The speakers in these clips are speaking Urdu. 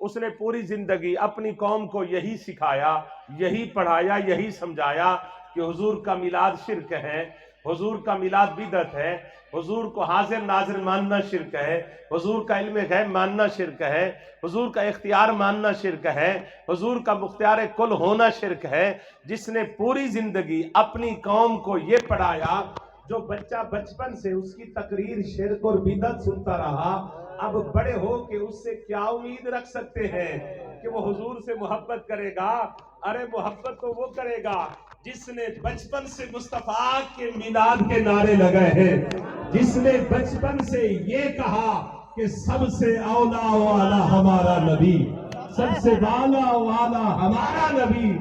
اس نے پوری زندگی اپنی قوم کو یہی سکھایا، یہی پڑھایا، یہی سمجھایا کہ حضور کا میلاد شرک ہے، حضور کا میلاد بدعت ہے، حضور کو حاضر ناظر ماننا شرک ہے، حضور کا علم غیب ماننا شرک ہے، حضور کا اختیار ماننا شرک ہے، حضور کا مختار کل ہونا شرک ہے۔ جس نے پوری زندگی اپنی قوم کو یہ پڑھایا، جو بچہ بچپن سے اس کی تقریر شرک اور بدعت سنتا رہا، اب بڑے ہو کے اس سے کیا امید رکھ سکتے ہیں کہ وہ حضور سے محبت کرے گا؟ ارے محبت تو وہ کرے گا جس نے بچپن سے مصطفیٰ کے میلاد کے نعرے لگائے ہیں، جس نے بچپن سے یہ کہا کہ سب سے اولا والا ہمارا نبی، سب سے بالا والا ہمارا نبی۔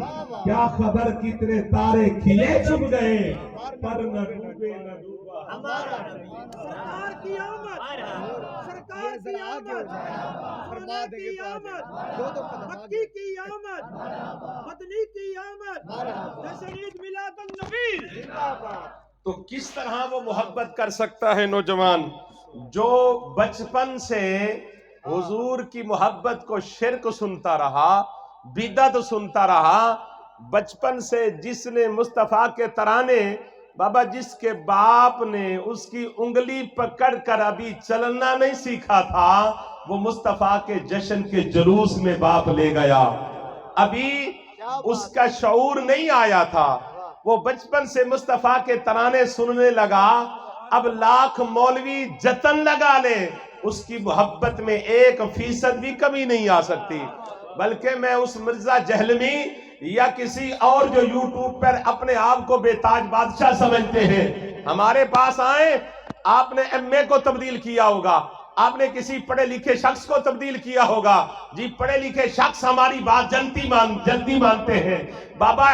کیا خبر کتنے تارے کھلے چھپ گئے، پر نہ ڈوبے نہ ڈوبا ہمارا نبی۔ سرکار کی آمد، سرکار کی آمد، فرما کی آمد، مکی کی آمد، مدنی کی آمد، جشن عید میلاد النبی۔ تو کس طرح وہ محبت کر سکتا ہے نوجوان جو بچپن سے حضور کی محبت کو شرک سنتا رہا، بدعت سنتا رہا، بچپن سے جس نے مصطفیٰ کے ترانے، بابا جس کے باپ نے اس کی انگلی پکڑ کر ابھی چلنا نہیں سیکھا تھا، وہ مصطفیٰ کے جشن کے جلوس میں باپ لے گیا، ابھی اس کا شعور نہیں آیا تھا، وہ بچپن سے مصطفیٰ کے ترانے سننے لگا، اب لاکھ مولوی جتن لگا لے اس کی محبت میں 1% بھی کمی نہیں آ سکتی۔ بلکہ میں اس مرزا جہلمی یا کسی اور جو یوٹیوب پر اپنے آپ کو بے تاج بادشاہ سمجھتے ہیں، ہمارے پاس آئیں، آپ نے ایم اے کو تبدیل کیا ہوگا، آپ نے کسی پڑھے لکھے شخص کو تبدیل کیا ہوگا، جی پڑھے لکھے شخص ہماری بات جلدی مانتے ہیں، بابا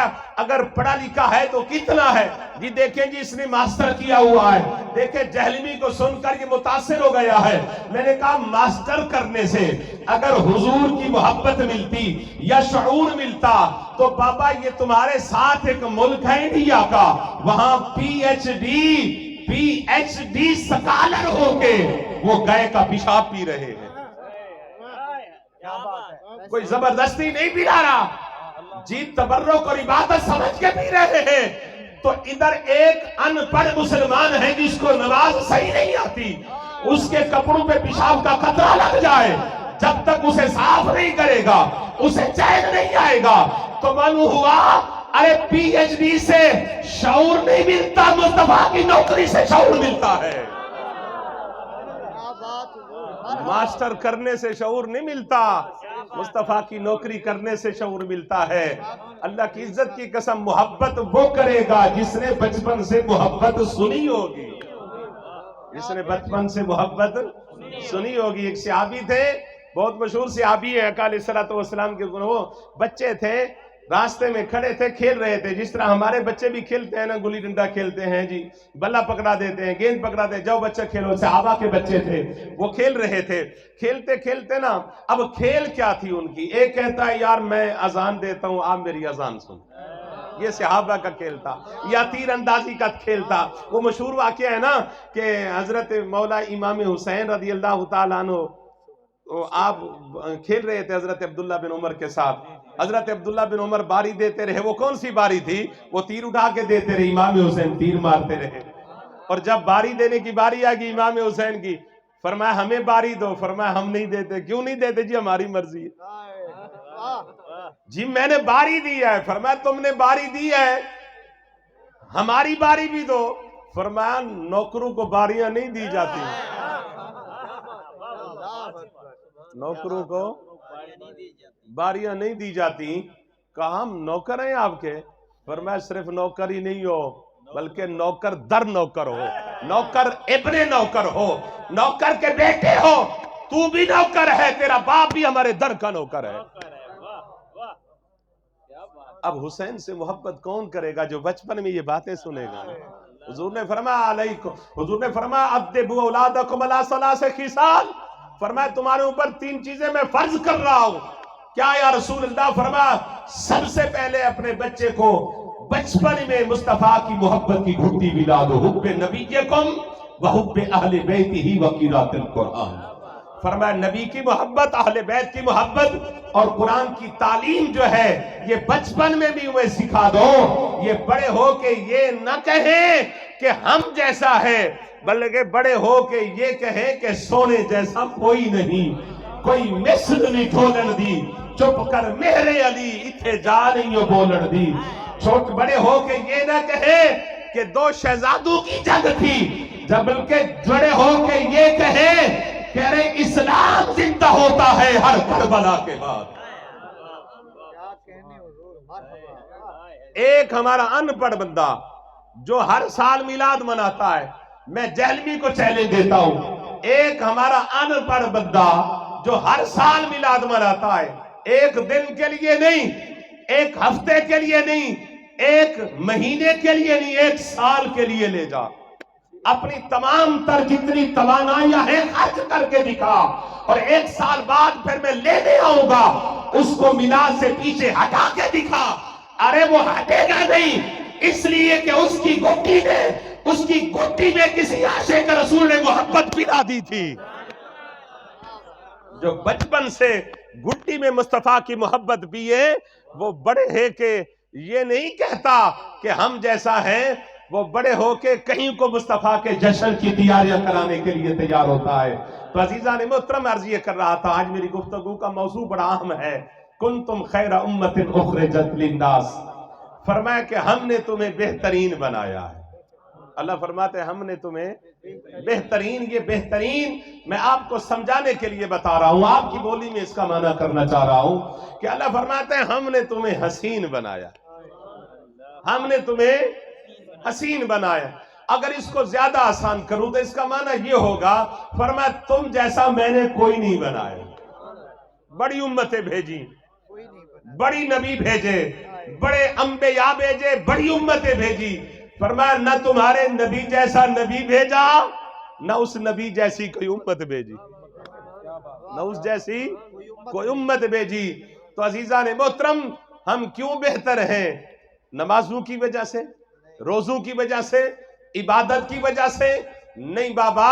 اگر پڑھا لکھا ہے تو کتنا ہے، جی دیکھیں جی اس نے ماسٹر کیا ہوا ہے، دیکھیں جہلمی کو سن کر یہ متاثر ہو گیا ہے۔ میں نے کہا ماسٹر کرنے سے اگر حضور کی محبت ملتی یا شعور ملتا تو بابا یہ تمہارے ساتھ ایک ملک ہے انڈیا کا، وہاں پی ایچ ڈی سکالر ہو کے وہ گائے کا پیشاب پی رہے ہیں، کوئی زبردستی نہیں پلا رہا، جی تبرک اور عبادت سمجھ کے پی رہے ہیں۔ تو ادھر ایک ان پڑھ مسلمان ہے جس کو نماز صحیح نہیں آتی، اس کے کپڑوں پہ پیشاب کا قطرہ لگ جائے، جب تک اسے صاف نہیں کرے گا اسے چین نہیں آئے گا۔ تو معلوم ہوا ارے پی ایچ ڈی سے شعور نہیں ملتا، مصطفیٰ کی نوکری سے شعور ملتا ہے، ماسٹر کرنے سے شعور نہیں ملتا، مصطفیٰ کی نوکری کرنے سے شعور ملتا ہے۔ اللہ کی عزت کی قسم محبت وہ کرے گا جس نے بچپن سے محبت سنی ہوگی، جس نے بچپن سے محبت سنی ہوگی۔ ایک صحابی تھے، بہت مشہور صحابی ہے، آقا علیہ الصلوۃ والسلام کے وہ بچے تھے، راستے میں کھڑے تھے، کھیل رہے تھے، جس طرح ہمارے بچے بھی کھیلتے ہیں نا، گلی ڈنڈا کھیلتے ہیں جی، بلہ پکڑا دیتے ہیں، گیند پکڑا دیتے ہیں، جاؤ بچہ کھیلو۔ صحابہ کے بچے تھے، وہ کھیل رہے تھے، کھیلتے کھیلتے نا، اب کھیل کیا تھی ان کی، ایک کہتا ہے یار میں اذان دیتا ہوں آپ میری اذان سن، یہ صحابہ کا کھیل تھا، یا تیر اندازی کا کھیل تھا۔ وہ مشہور واقعہ ہے نا کہ حضرت مولا امام حسین رضی اللہ تعالیٰ عنہ آپ کھیل رہے تھے حضرت عبداللہ بن عمر کے ساتھ، حضرت عبداللہ بن عمر باری دیتے رہے، وہ کون سی باری تھی، وہ تیر اٹھا کے دیتے رہے، امام حسین تیر مارتے رہے، اور جب باری دینے کی باری آگئی امام حسین کی، فرمایا ہمیں باری دو، فرمایا ہم نہیں دیتے۔ کیوں نہیں دیتے؟ جی ہماری مرضی ہے، جی میں نے باری دی ہے، فرمایا تم نے باری دی ہے ہماری باری بھی دو، فرمایا نوکروں کو باریاں نہیں دی جاتی، نوکروں کو باریاں نہیں دی جاتی۔ کہا ہم نوکر ہیں آپ کے، فرمایا صرف نوکر ہی نہیں ہو بلکہ نوکر در نوکر ہو، نوکر ابن نوکر ہو، نوکر کے بیٹے ہو، تو بھی نوکر ہے، تیرا باپ بھی ہمارے در کا نوکر ہے۔ اب حسین سے محبت کون کرے گا جو بچپن میں یہ باتیں سنے گا؟ حضور نے فرمایا علیکم، حضور نے فرمایا ادبوا اولادکم علی ثلاث خصال، فرمایا تمہارے اوپر 3 چیزیں میں فرض کر رہا ہوں۔ کیا یا رسول اللہ؟ فرمایا سب سے پہلے اپنے بچے کو بچپن میں مصطفیٰ کی محبت کی گھٹی ملا دو، حب نبیکم و حب اہل بیتہ و قراءۃ القرآن۔ فرمایا نبی کی محبت، اہل بیت کی محبت اور قرآن کی تعلیم جو ہے یہ بچپن میں بھی انہیں سکھا دو، یہ بڑے ہو کے یہ نہ کہیں کہ ہم جیسا ہے، بلکہ بڑے ہو کے یہ کہیں کہ سونے جیسا کوئی نہیں، کوئی مثل نہیں ٹھولن دی، چپ کر مہر علی اتھے جا نہیں ہو بولن دی۔ چھوٹ بڑے ہو کے یہ نہ کہے کہ دو شہزادوں کی جنگ تھی، جب بلکہ بڑے ہو کے یہ کہے کہ ارے اسلام زندہ ہوتا ہے ہر کربلا کے بعد۔ ایک ہمارا ان پڑھ بندہ جو ہر سال میلاد مناتا ہے، میں جہلمی کو چیلنج دیتا ہوں، ایک ہمارا ان پڑھ بندہ جو ہر سال میلاد مناتا ہے، ایک دن کے لیے نہیں، ایک ہفتے کے لیے نہیں، ایک مہینے کے لیے نہیں، ایک سال کے لیے لے جا، اپنی تمام تر جتنی توانائیاں ہیں خرچ کر کے دکھا، اور ایک سال بعد پھر میں لینے آؤں گا، اس کو میلاد سے پیچھے ہٹا کے دکھا۔ ارے وہ ہٹے گا نہیں، اس لیے کہ اس کی گھٹی میں کسی عاشق رسول نے محبت پلا دی تھی۔ جو بچپن سے گھٹی میں مصطفیٰ کی محبت پیے، وہ بڑے ہے کہ یہ نہیں کہتا کہ ہم جیسا ہے، وہ بڑے ہو کے کہیں کو مصطفیٰ کے جشن کی تیاریاں کرانے کے لیے تیار ہوتا ہے۔ تو عزیزان محترم، عرض یہ کر رہا تھا، آج میری گفتگو کا موضوع بڑا اہم ہے، کنتم خیر امت اخرجت للناس، فرمایا کہ ہم نے تمہیں بہترین بنایا ہے۔ اللہ فرماتے ہیں ہم نے تمہیں بہترین، یہ بہترین میں آپ کو سمجھانے کے لیے بتا رہا ہوں، آپ کی بولی میں اس کا معنی کرنا چاہ رہا ہوں کہ اللہ فرماتے ہیں ہم نے تمہیں حسین بنایا، ہم نے تمہیں حسین بنایا۔ اگر اس کو زیادہ آسان کروں تو اس کا معنی یہ ہوگا، فرمایا تم جیسا میں نے کوئی نہیں بنایا، بڑی امتیں بھیجی، بڑی نبی بھیجے، بڑے انبیاء بھیجے، بڑی امتیں بھیجی، فرمایا نہ تمہارے نبی جیسا نبی بھیجا، نہ اس نبی جیسی کوئی امت بھیجی، نہ اس جیسی کوئی امت بھیجی۔ تو عزیزان محترم، ہم کیوں بہتر ہیں؟ نمازوں کی وجہ سے، روزوں کی وجہ سے، عبادت کی وجہ سے نہیں بابا،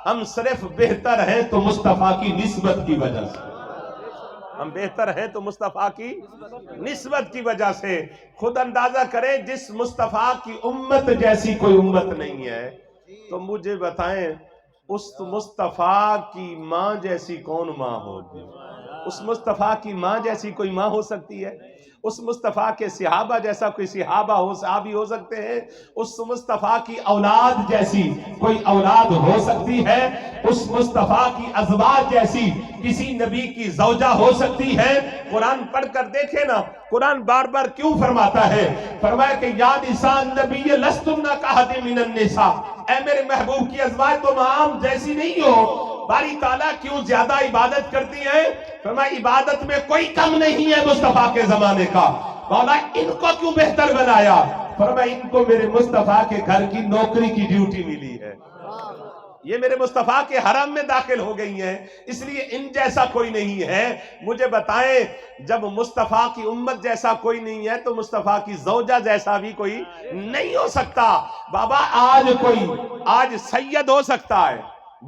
ہم صرف بہتر ہیں تو مصطفیٰ کی نسبت کی وجہ سے، ہم بہتر ہیں تو مصطفیٰ کی نسبت کی وجہ سے۔ خود اندازہ کریں، جس مصطفیٰ کی امت جیسی کوئی امت نہیں ہے، تو مجھے بتائیں اس مصطفیٰ کی ماں جیسی کون ماں ہوگی؟ اس مصطفیٰ کی ماں جیسی کوئی ماں ہو سکتی ہے؟ اس مصطفیٰ کے صحابہ جیسا کوئی صحابی ہو سکتے ہیں؟ اس مصطفیٰ کی اولاد جیسی کوئی اولاد ہو سکتی ہے؟ اس مصطفیٰ کی ازواج جیسی کسی نبی کی زوجہ ہو سکتی ہے؟ قرآن پڑھ کر دیکھیں نا، قرآن بار بار کیوں فرماتا ہے؟ فرمایا کہ یا نساء النبی لستن کاحد من النساء، اے میرے محبوب کی ازواج تم عام جیسی نہیں ہو۔ باری تعالیٰ کیوں زیادہ عبادت کرتی ہے؟ فرمایا عبادت میں کوئی کم نہیں ہے مصطفیٰ کے زمانے کا، مولا ان کو کیوں بہتر بنایا؟ فرمایا ان کو میرے مصطفیٰ کے گھر کی نوکری کی ڈیوٹی ملی ہے، یہ میرے مصطفیٰ کے حرم میں داخل ہو گئی ہیں، اس لیے ان جیسا کوئی نہیں ہے۔ مجھے بتائیں، جب مصطفیٰ کی امت جیسا کوئی نہیں ہے تو مصطفیٰ کی زوجہ جیسا بھی کوئی نہیں ہو سکتا۔ بابا آج سید ہو سکتا ہے،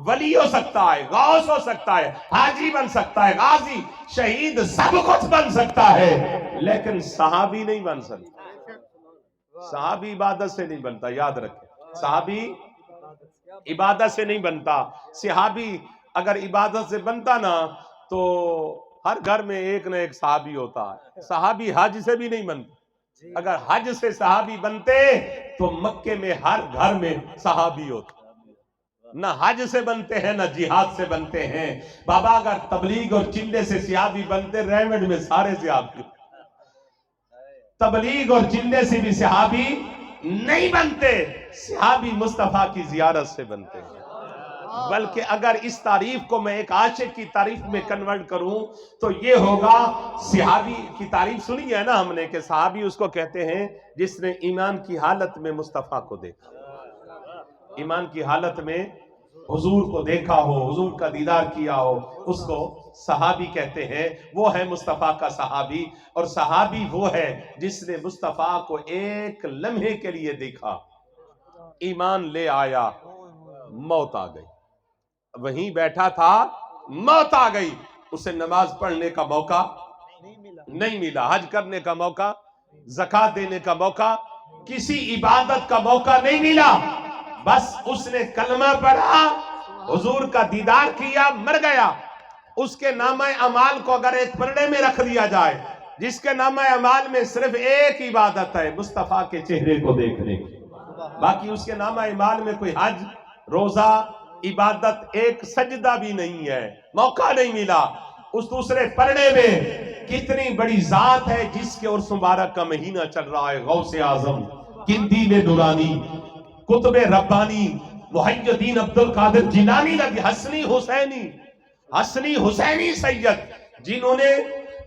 ولی ہو سکتا ہے، غوث ہو سکتا ہے، حاجی بن سکتا ہے، غازی، شہید، سب کچھ بن سکتا ہے، لیکن صحابی نہیں بن سکتا۔ صحابی عبادت سے نہیں بنتا، یاد رکھیں، صحابی عبادت سے نہیں بنتا۔ صحابی اگر عبادت سے بنتا نا تو ہر گھر میں ایک نہ ایک صحابی ہوتا ہے۔ صحابی حج سے بھی نہیں بنتا، اگر حج سے صحابی بنتے تو مکے میں ہر گھر میں صحابی ہوتا۔ نہ حج سے بنتے ہیں، نہ جہاد سے بنتے ہیں۔ بابا اگر تبلیغ اور چلے سے صحابی بنتے، ریمنڈ میں سارے صحابی، تبلیغ اور چلے سے بھی صحابی نہیں بنتے، صحابی مصطفیٰ کی زیارت سے بنتے ہیں۔ بلکہ اگر اس تعریف کو میں ایک عاشق کی تعریف میں کنورٹ کروں تو یہ ہوگا، صحابی کی تعریف سنی ہے نا ہم نے، کہ صحابی اس کو کہتے ہیں جس نے ایمان کی حالت میں مصطفیٰ کو دیکھا، ایمان کی حالت میں حضور کو دیکھا ہو، حضور کا دیدار کیا ہو، اس کو صحابی کہتے ہیں۔ وہ ہے مصطفیٰ کا صحابی، اور صحابی وہ ہے جس نے مصطفیٰ کو ایک لمحے کے لیے دیکھا، ایمان لے آیا، موت آ گئی، وہیں بیٹھا تھا، موت آ گئی, اسے نماز پڑھنے کا موقع نہیں ملا, حج کرنے کا موقع, زکات دینے کا موقع, کسی عبادت کا موقع نہیں ملا. بس اس نے کلمہ پڑھا, حضور کا دیدار کیا, مر گیا. اس کے نامہ اعمال کو اگر ایک پلڑے میں رکھ دیا جائے, جس کے نامہ اعمال میں صرف ایک عبادت ہے, مصطفیٰ کے چہرے کو دیکھنے کی, باقی اس کے نامہ اعمال میں کوئی حج, روزہ, عبادت, ایک سجدہ بھی نہیں ہے, موقع نہیں ملا. اس دوسرے پلڑے میں کتنی بڑی ذات ہے جس کے عرس مبارک کا مہینہ چل رہا ہے, غوث اعظم, قندیل نورانی, قطب ربانی, محی الدین عبد القادر جیلانی لگی, حسنی حسینی سید, جنہوں نے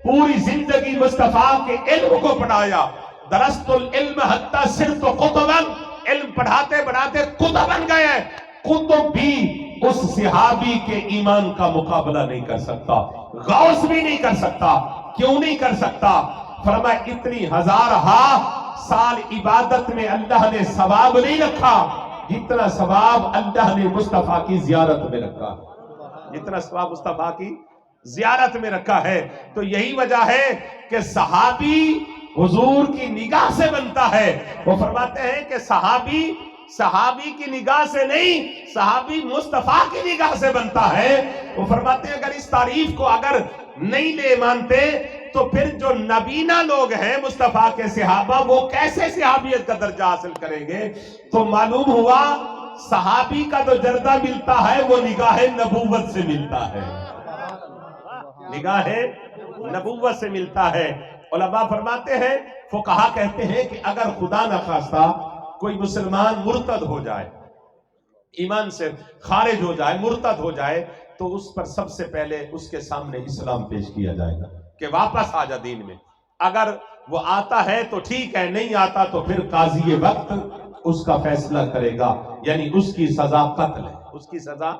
پوری زندگی مصطفیٰ کے علم کو پڑھایا. درست العلم حتی صرف قطباً, علم پڑھاتے پڑھاتے قطب بن گئے. قطب بھی اس صحابی کے ایمان کا مقابلہ نہیں کر سکتا, غوث بھی نہیں کر سکتا. کیوں نہیں کر سکتا؟ فرمایا اتنی ہزارہا سال عبادت میں اللہ نے ثواب نہیں رکھا جتنا ثواب اللہ نے مصطفیٰ کی زیارت میں رکھا, جتنا ثواب مصطفیٰ کی زیارت میں رکھا ہے. تو یہی وجہ ہے کہ صحابی حضور کی نگاہ سے بنتا ہے. وہ فرماتے ہیں کہ صحابی کی نگاہ سے نہیں, صحابی مصطفیٰ کی نگاہ سے بنتا ہے. وہ فرماتے ہیں اگر اس تعریف کو اگر نہیں لے مانتے تو پھر جو نبینا لوگ ہیں مصطفیٰ کے صحابہ, وہ کیسے صحابیت کا درجہ حاصل کریں گے؟ تو معلوم ہوا صحابی کا جو درجہ ملتا ہے وہ نگاہ نبوت سے ملتا ہے, نگاہ نبوت سے ملتا ہے. علماء فرماتے ہیں, فقہا کہتے ہیں کہ اگر خدا نخواستہ کوئی مسلمان مرتد ہو جائے, ایمان سے خارج ہو جائے, مرتد ہو جائے, تو اس پر سب سے پہلے اس کے سامنے اسلام پیش کیا جائے گا کہ واپس آ جا دین میں. اگر وہ آتا ہے تو ٹھیک ہے, نہیں آتا تو پھر قاضی وقت اس کا فیصلہ کرے گا, یعنی اس کی سزا قتل ہے, اس کی سزا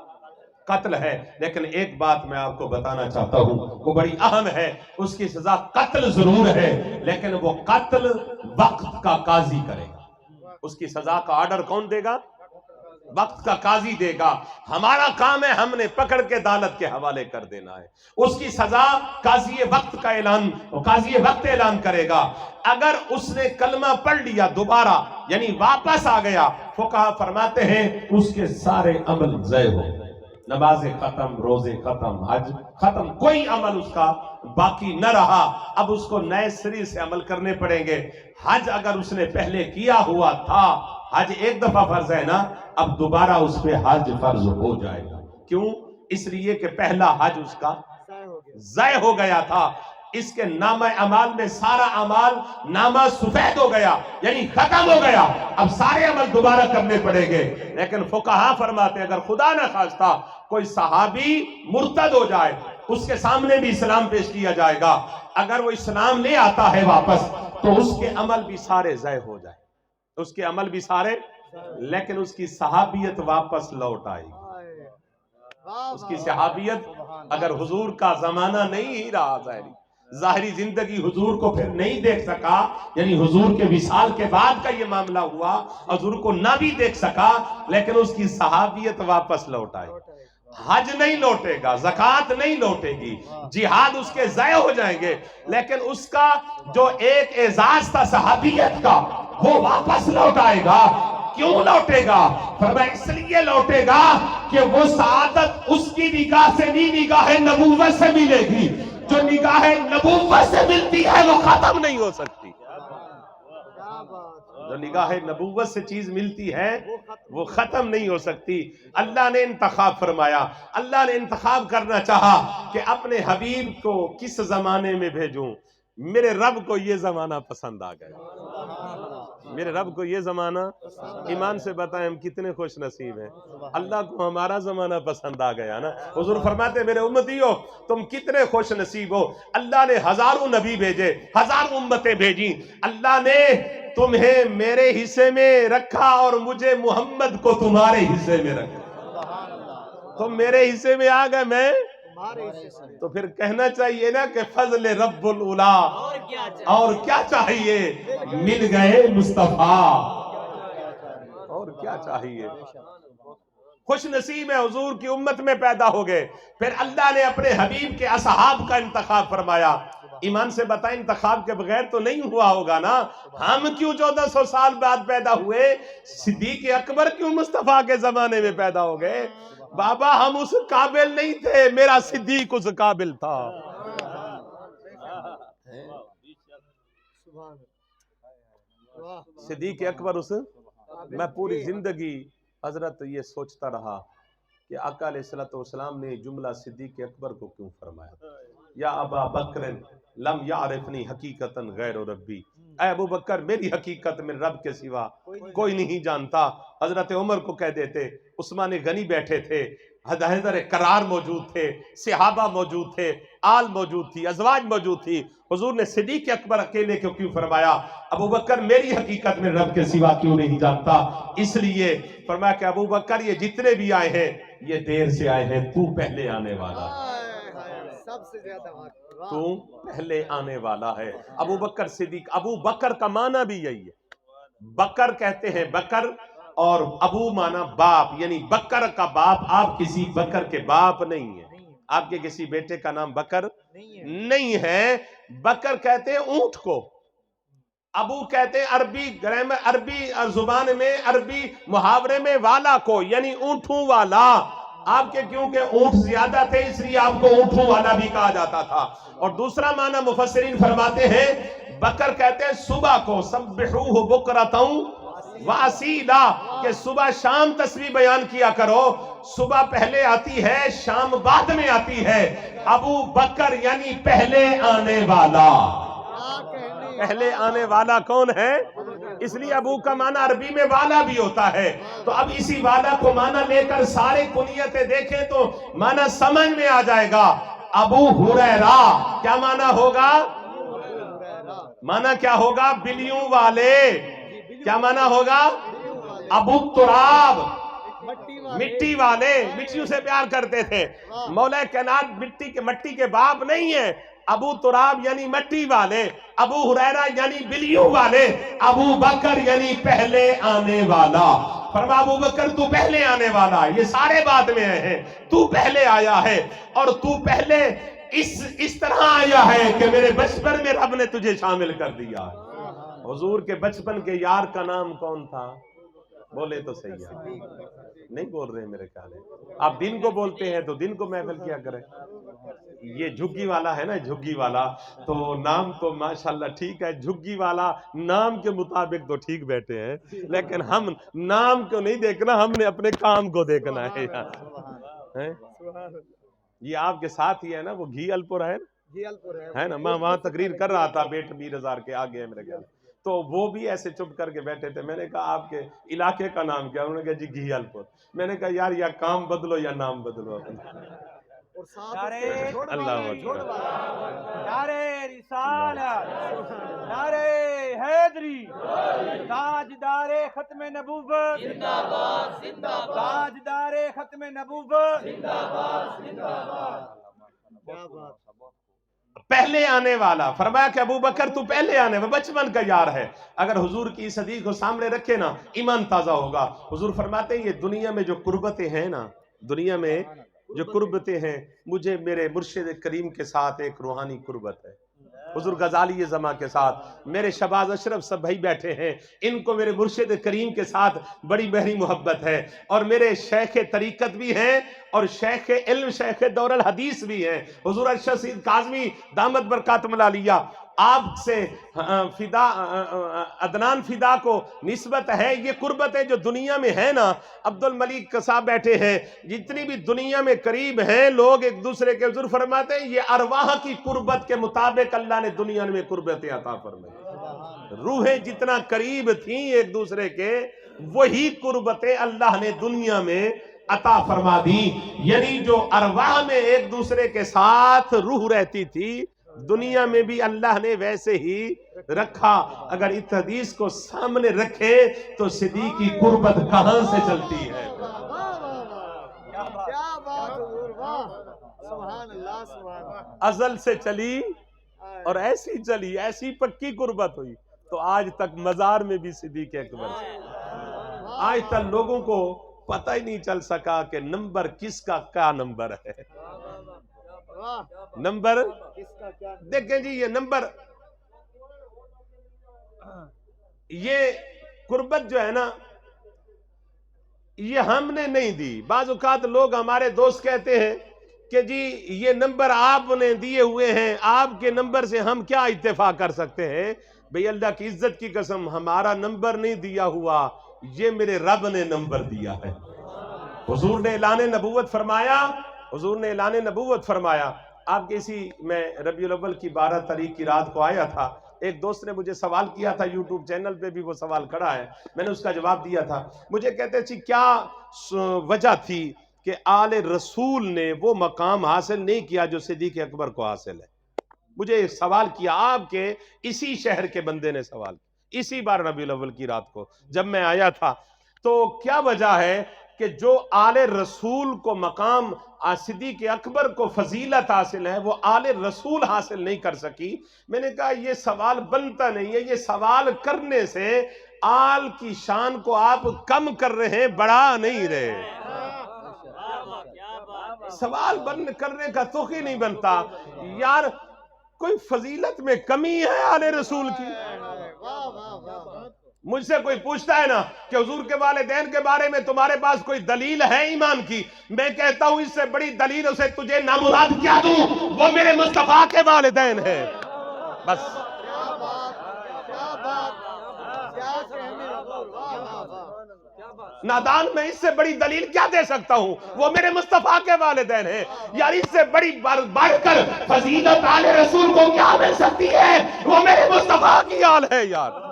قتل ہے. لیکن ایک بات میں آپ کو بتانا چاہتا ہوں, وہ بڑی اہم ہے. اس کی سزا قتل ضرور ہے, لیکن وہ قتل وقت کا قاضی کرے گا. اس کی سزا کا آرڈر کون دے گا؟ وقت کا قاضی دے گا. ہمارا کام ہے ہم نے پکڑ کے عدالت کے حوالے کر دینا ہے. اس کی سزا قاضی وقت کا اعلان, قاضی وقت اعلان کرے گا. اگر اس نے کلمہ پڑھ لیا دوبارہ, یعنی واپس آ گیا, فقہا فرماتے ہیں اس کے سارے عمل ضائع ہو گئے. نمازیں ختم, روزے ختم, حج ختم, کوئی عمل اس کا باقی نہ رہا. اب اس کو نئے سرے سے عمل کرنے پڑیں گے. حج اگر اس نے پہلے کیا ہوا تھا, حج ایک دفعہ فرض ہے نا, اب دوبارہ اس پہ حج فرض ہو جائے گا. کیوں؟ اس لیے کہ پہلا حج اس کا ضائع ہو گیا تھا. اس کے نامہ اعمال میں سارا اعمال نامہ سفید ہو گیا, یعنی ختم ہو گیا. اب سارے عمل دوبارہ کرنے پڑیں گے. لیکن فقہا فرماتے ہیں اگر خدا نہ خواستہ کوئی صحابی مرتد ہو جائے, اس کے سامنے بھی اسلام پیش کیا جائے گا. اگر وہ اسلام لے آتا ہے واپس تو اس کے عمل بھی سارے ضائع ہو جائے, اس کے عمل بھی سارے, لیکن اس کی صحابیت واپس لوٹ آئے گی. اس کی صحابیت اگر حضور کا زمانہ نہیں ہی رہا, ظاہری زندگی حضور کو پھر نہیں دیکھ سکا, یعنی حضور کے وصال کے بعد کا یہ معاملہ ہوا, حضور کو نہ بھی دیکھ سکا, لیکن اس کی صحابیت واپس لوٹ آئے. حج نہیں لوٹے گا, زکات نہیں لوٹے گی, جہاد اس کے ضائع ہو جائیں گے, لیکن اس کا جو ایک اعزاز تھا صحابیت کا وہ واپس لوٹ آئے گا. کیوں لوٹے گا؟ فرمایا اس لیے لوٹے گا کہ وہ سعادت اس کی نگاہ سے نہیں, نگاہ نبوت سے ملے گی. جو نگاہ نبوت سے ملتی ہے وہ ختم نہیں ہو سکتی. جو نگاہ نبوت سے چیز ملتی ہے وہ ختم نہیں ہو سکتی. اللہ نے انتخاب فرمایا, اللہ نے انتخاب کرنا چاہا کہ اپنے حبیب کو کس زمانے میں بھیجوں. میرے رب کو یہ زمانہ پسند آ گیا, میرے رب کو یہ زمانہ. ایمان سے بتائیں ہم کتنے خوش نصیب ہیں, اللہ کو ہمارا زمانہ پسند آ گیا نا. حضور فرماتے میرے امتیو تم کتنے خوش نصیب ہو, اللہ نے ہزاروں نبی بھیجے, ہزاروں امتیں بھیجیں, اللہ نے تمہیں میرے حصے میں رکھا اور مجھے محمد کو تمہارے حصے میں رکھا. تم میرے حصے میں آ گئے, میں تو پھر کہنا چاہیے نا کہ فضل رب العلا, اور کیا چاہیے, مل گئے مصطفیٰ, اور کیا چاہیے. خوش نصیب ہے حضور کی امت میں پیدا ہو گئے. پھر اللہ نے اپنے حبیب کے اصحاب کا انتخاب فرمایا. ایمان سے بتائیں انتخاب کے بغیر تو نہیں ہوا ہوگا نا. ہم کیوں 1400 سال بعد پیدا ہوئے؟ صدیق اکبر کیوں مصطفیٰ کے زمانے میں پیدا ہو گئے؟ بابا ہم اس قابل نہیں تھے، میرا صدیق اس قابل تھا. صدیق اکبر اس میں پوری زندگی حضرت یہ سوچتا رہا کہ آقا علیہ السلام نے جملہ صدیق اکبر کو کیوں فرمایا. یا ابا بکر لم یعرفنی حقیقتا غیر ربی، اے ابو بکر میری حقیقت میں رب کے سوا کوئی نہیں جانتا. حضرت عمر کو کہہ دیتے. عثمان غنی بیٹھے تھے، حیدر کرار موجود تھے، صحابہ موجود تھے، آل موجود تھی، ازواج موجود تھی. حضور نے صدیق اکبر اکیلے کو کیوں فرمایا؟ ابو بکر میری حقیقت میں رب کے سوا کیوں نہیں جانتا؟ اس لیے فرمایا کہ ابو بکر یہ جتنے بھی آئے ہیں یہ دیر سے آئے ہیں، تو پہلے آنے والا ہے، سب سے زیادہ تو پہلے آنے والا ہے. ابو بکر صدیق. ابو بکر کا معنی بھی یہی ہے. بکر کہتے ہیں بکر، اور ابو معنی باپ، یعنی بکر کا باپ. آپ کسی بکر کے باپ نہیں ہیں، آپ کے کسی بیٹے کا نام بکر نہیں ہے. بکر کہتے ہیں اونٹ کو. ابو کہتے ہیں عربی گرامر، عربی زبان میں، عربی محاورے میں والا کو، یعنی اونٹوں والا. آپ کے کیونکہ اونٹ زیادہ تھے اس لیے آپ کو اونٹوں والا بھی کہا جاتا تھا. اور دوسرا معنی مفسرین فرماتے ہیں بکر کہتے ہیں صبح کو، سبحوہ بکرۃ واسیلا، کہ صبح شام تسبیح بیان کیا کرو. صبح پہلے آتی ہے، شام بعد میں آتی ہے. ابو بکر یعنی پہلے آنے والا. پہلے آنے والا کون ہے؟ اس لیے ابو کا معنی عربی میں والا بھی ہوتا ہے. تو اب اسی والا کو معنی لے کر سارے کنیتیں دیکھیں تو معنی سمجھ میں آ جائے گا. ابو ہریرہ کیا معنی ہوگا؟ معنی کیا ہوگا؟ بلیوں والے. کیا معنی ہوگا؟ ابو تراب مٹی والے، مٹیوں سے پیار کرتے تھے. مولا کائنات مٹی کے باپ نہیں ہے. ابو تراب یعنی مٹی والے، ابو ہریرہ یعنی بلیوں والے، ابو بکر یعنی پہلے آنے والا. فرما ابو بکر تو پہلے آنے والا. یہ سارے بعد میں آئے ہیں، تو پہلے آیا ہے. اور تو پہلے اس طرح آیا ہے کہ میرے بچپن میں رب نے تجھے شامل کر دیا. حضور کے بچپن کے یار کا نام کون تھا؟ بولے تو صحیح ہے. نہیں بول رہے میرے خیال ہے. آپ دن کو بولتے ہیں تو دن کو محفل کیا کریں. یہ جھگی والا ہے نا، جھگی والا، تو نام تو ماشاءاللہ ٹھیک ہے. جھگی والا نام کے مطابق تو ٹھیک بیٹھے ہیں، لیکن ہم نام کو نہیں دیکھنا، ہم نے اپنے کام کو دیکھنا ہے. یہ آپ کے ساتھ ہی ہے نا، وہ گھیل پور ہے نا. میں وہاں تقریر کر رہا تھا بیٹ 20,000 کے آگے ہے میرے خیال، تو وہ بھی ایسے چپ کر کے بیٹھے تھے. میں نے کہا آپ کے علاقے کا نام کیا؟ انہوں نے کہا جی گھیل پور. میں نے کہا یار یا کام بدلو یا نام بدلو. اللہ اکبر. نعرے رسالت، نعرے حیدری، تاجدار ختم نبوت زندہ باد، زندہ باد، تاجدار ختم نبوت زندہ باد، زندہ باد. پہلے آنے والا. فرمایا کہ ابو بکر تو پہلے آنے والا، بچپن کا یار ہے. اگر حضور کی اس حدیث کو سامنے رکھے نا ایمان تازہ ہوگا. حضور فرماتے ہیں یہ دنیا میں جو قربتیں ہیں نا، دنیا میں جو قربتیں ہیں، مجھے میرے مرشد کریم کے ساتھ ایک روحانی قربت ہے. حضور غزالی زماں کے ساتھ، میرے شہباز اشرف سب بھائی بیٹھے ہیں، ان کو میرے مرشد کریم کے ساتھ بڑی گہری محبت ہے. اور میرے شیخ طریقت بھی ہیں اور شیخ علم، شیخ دور الحدیث بھی ہیں. حضور ارشد سید کاظمی دامت برکاتہم العالیہ، آپ سے فدا عدنان فدا کو نسبت ہے. یہ قربتیں جو دنیا میں ہے نا، عبد الملک صاحب بیٹھے ہیں، جتنی بھی دنیا میں قریب ہیں لوگ ایک دوسرے کے، حضور فرماتے ہیں یہ ارواح کی قربت کے مطابق اللہ نے دنیا میں قربتیں عطا فرمائی. روحیں جتنا قریب تھیں ایک دوسرے کے، وہی قربتیں اللہ نے دنیا میں عطا فرما دی. یعنی جو ارواح میں ایک دوسرے کے ساتھ روح رہتی تھی، دنیا میں بھی اللہ نے ویسے ہی رکھا. اگر اس حدیث کو سامنے رکھے تو صدیق کی قربت کہاں سے چلتی ہے؟ ازل سے چلی اور ایسی چلی، ایسی پکی قربت ہوئی تو آج تک مزار میں بھی صدیق اکبر. آج تک لوگوں کو پتہ ہی نہیں چل سکا کہ نمبر کس کا کیا نمبر ہے. نمبر دیکھیں جی، یہ نمبر، یہ قربت جو ہے نا، یہ ہم نے نہیں دی. بعض اوقات لوگ ہمارے دوست کہتے ہیں کہ جی یہ نمبر آپ نے دیے ہوئے ہیں، آپ کے نمبر سے ہم کیا اتفاق کر سکتے ہیں. بھئی اللہ کی عزت کی قسم، ہمارا نمبر نہیں دیا ہوا، یہ میرے رب نے نمبر دیا ہے. حضور نے اعلان نبوت فرمایا، حضور نے اعلان نبوت فرمایا. آپ کے اسی میں ربیع الاول کی 12 تاریخ کی رات کو آیا تھا. ایک دوست نے مجھے سوال کیا تھا، یوٹیوب چینل پہ بھی وہ سوال کھڑا ہے، میں نے اس کا جواب دیا تھا. مجھے کہتے تھے کیا وجہ تھی کہ آل رسول نے وہ مقام حاصل نہیں کیا جو صدیق اکبر کو حاصل ہے. مجھے سوال کیا، آپ کے اسی شہر کے بندے نے سوال کیا اسی بار ربیع الاول کی رات کو جب میں آیا تھا. تو کیا وجہ ہے کہ جو آل رسول کو مقام صدیق اکبر کو فضیلت حاصل ہے وہ آل رسول حاصل نہیں کر سکی. میں نے کہا یہ سوال بنتا نہیں ہے، یہ سوال کرنے سے آل کی شان کو آپ کم کر رہے ہیں، بڑھا نہیں رہے. سوال بند کرنے کا توقع ہی نہیں بنتا. یار کوئی فضیلت میں کمی ہے آل رسول کی؟ مجھ سے کوئی پوچھتا ہے نا کہ حضور کے والدین کے بارے میں تمہارے پاس کوئی دلیل ہے ایمان کی، میں کہتا ہوں اس سے بڑی دلیل اسے تجھے نامراد کیا دوں، وہ میرے مصطفیٰ کے والدین ہیں. بس نادان میں اس سے بڑی دلیل کیا دے سکتا ہوں، وہ میرے مصطفیٰ کے والدین ہیں. یار اس سے بڑی بڑھ کر فضیلت آل رسول کو کیا مل سکتی ہے، وہ میرے مصطفیٰ کی آل ہے. یار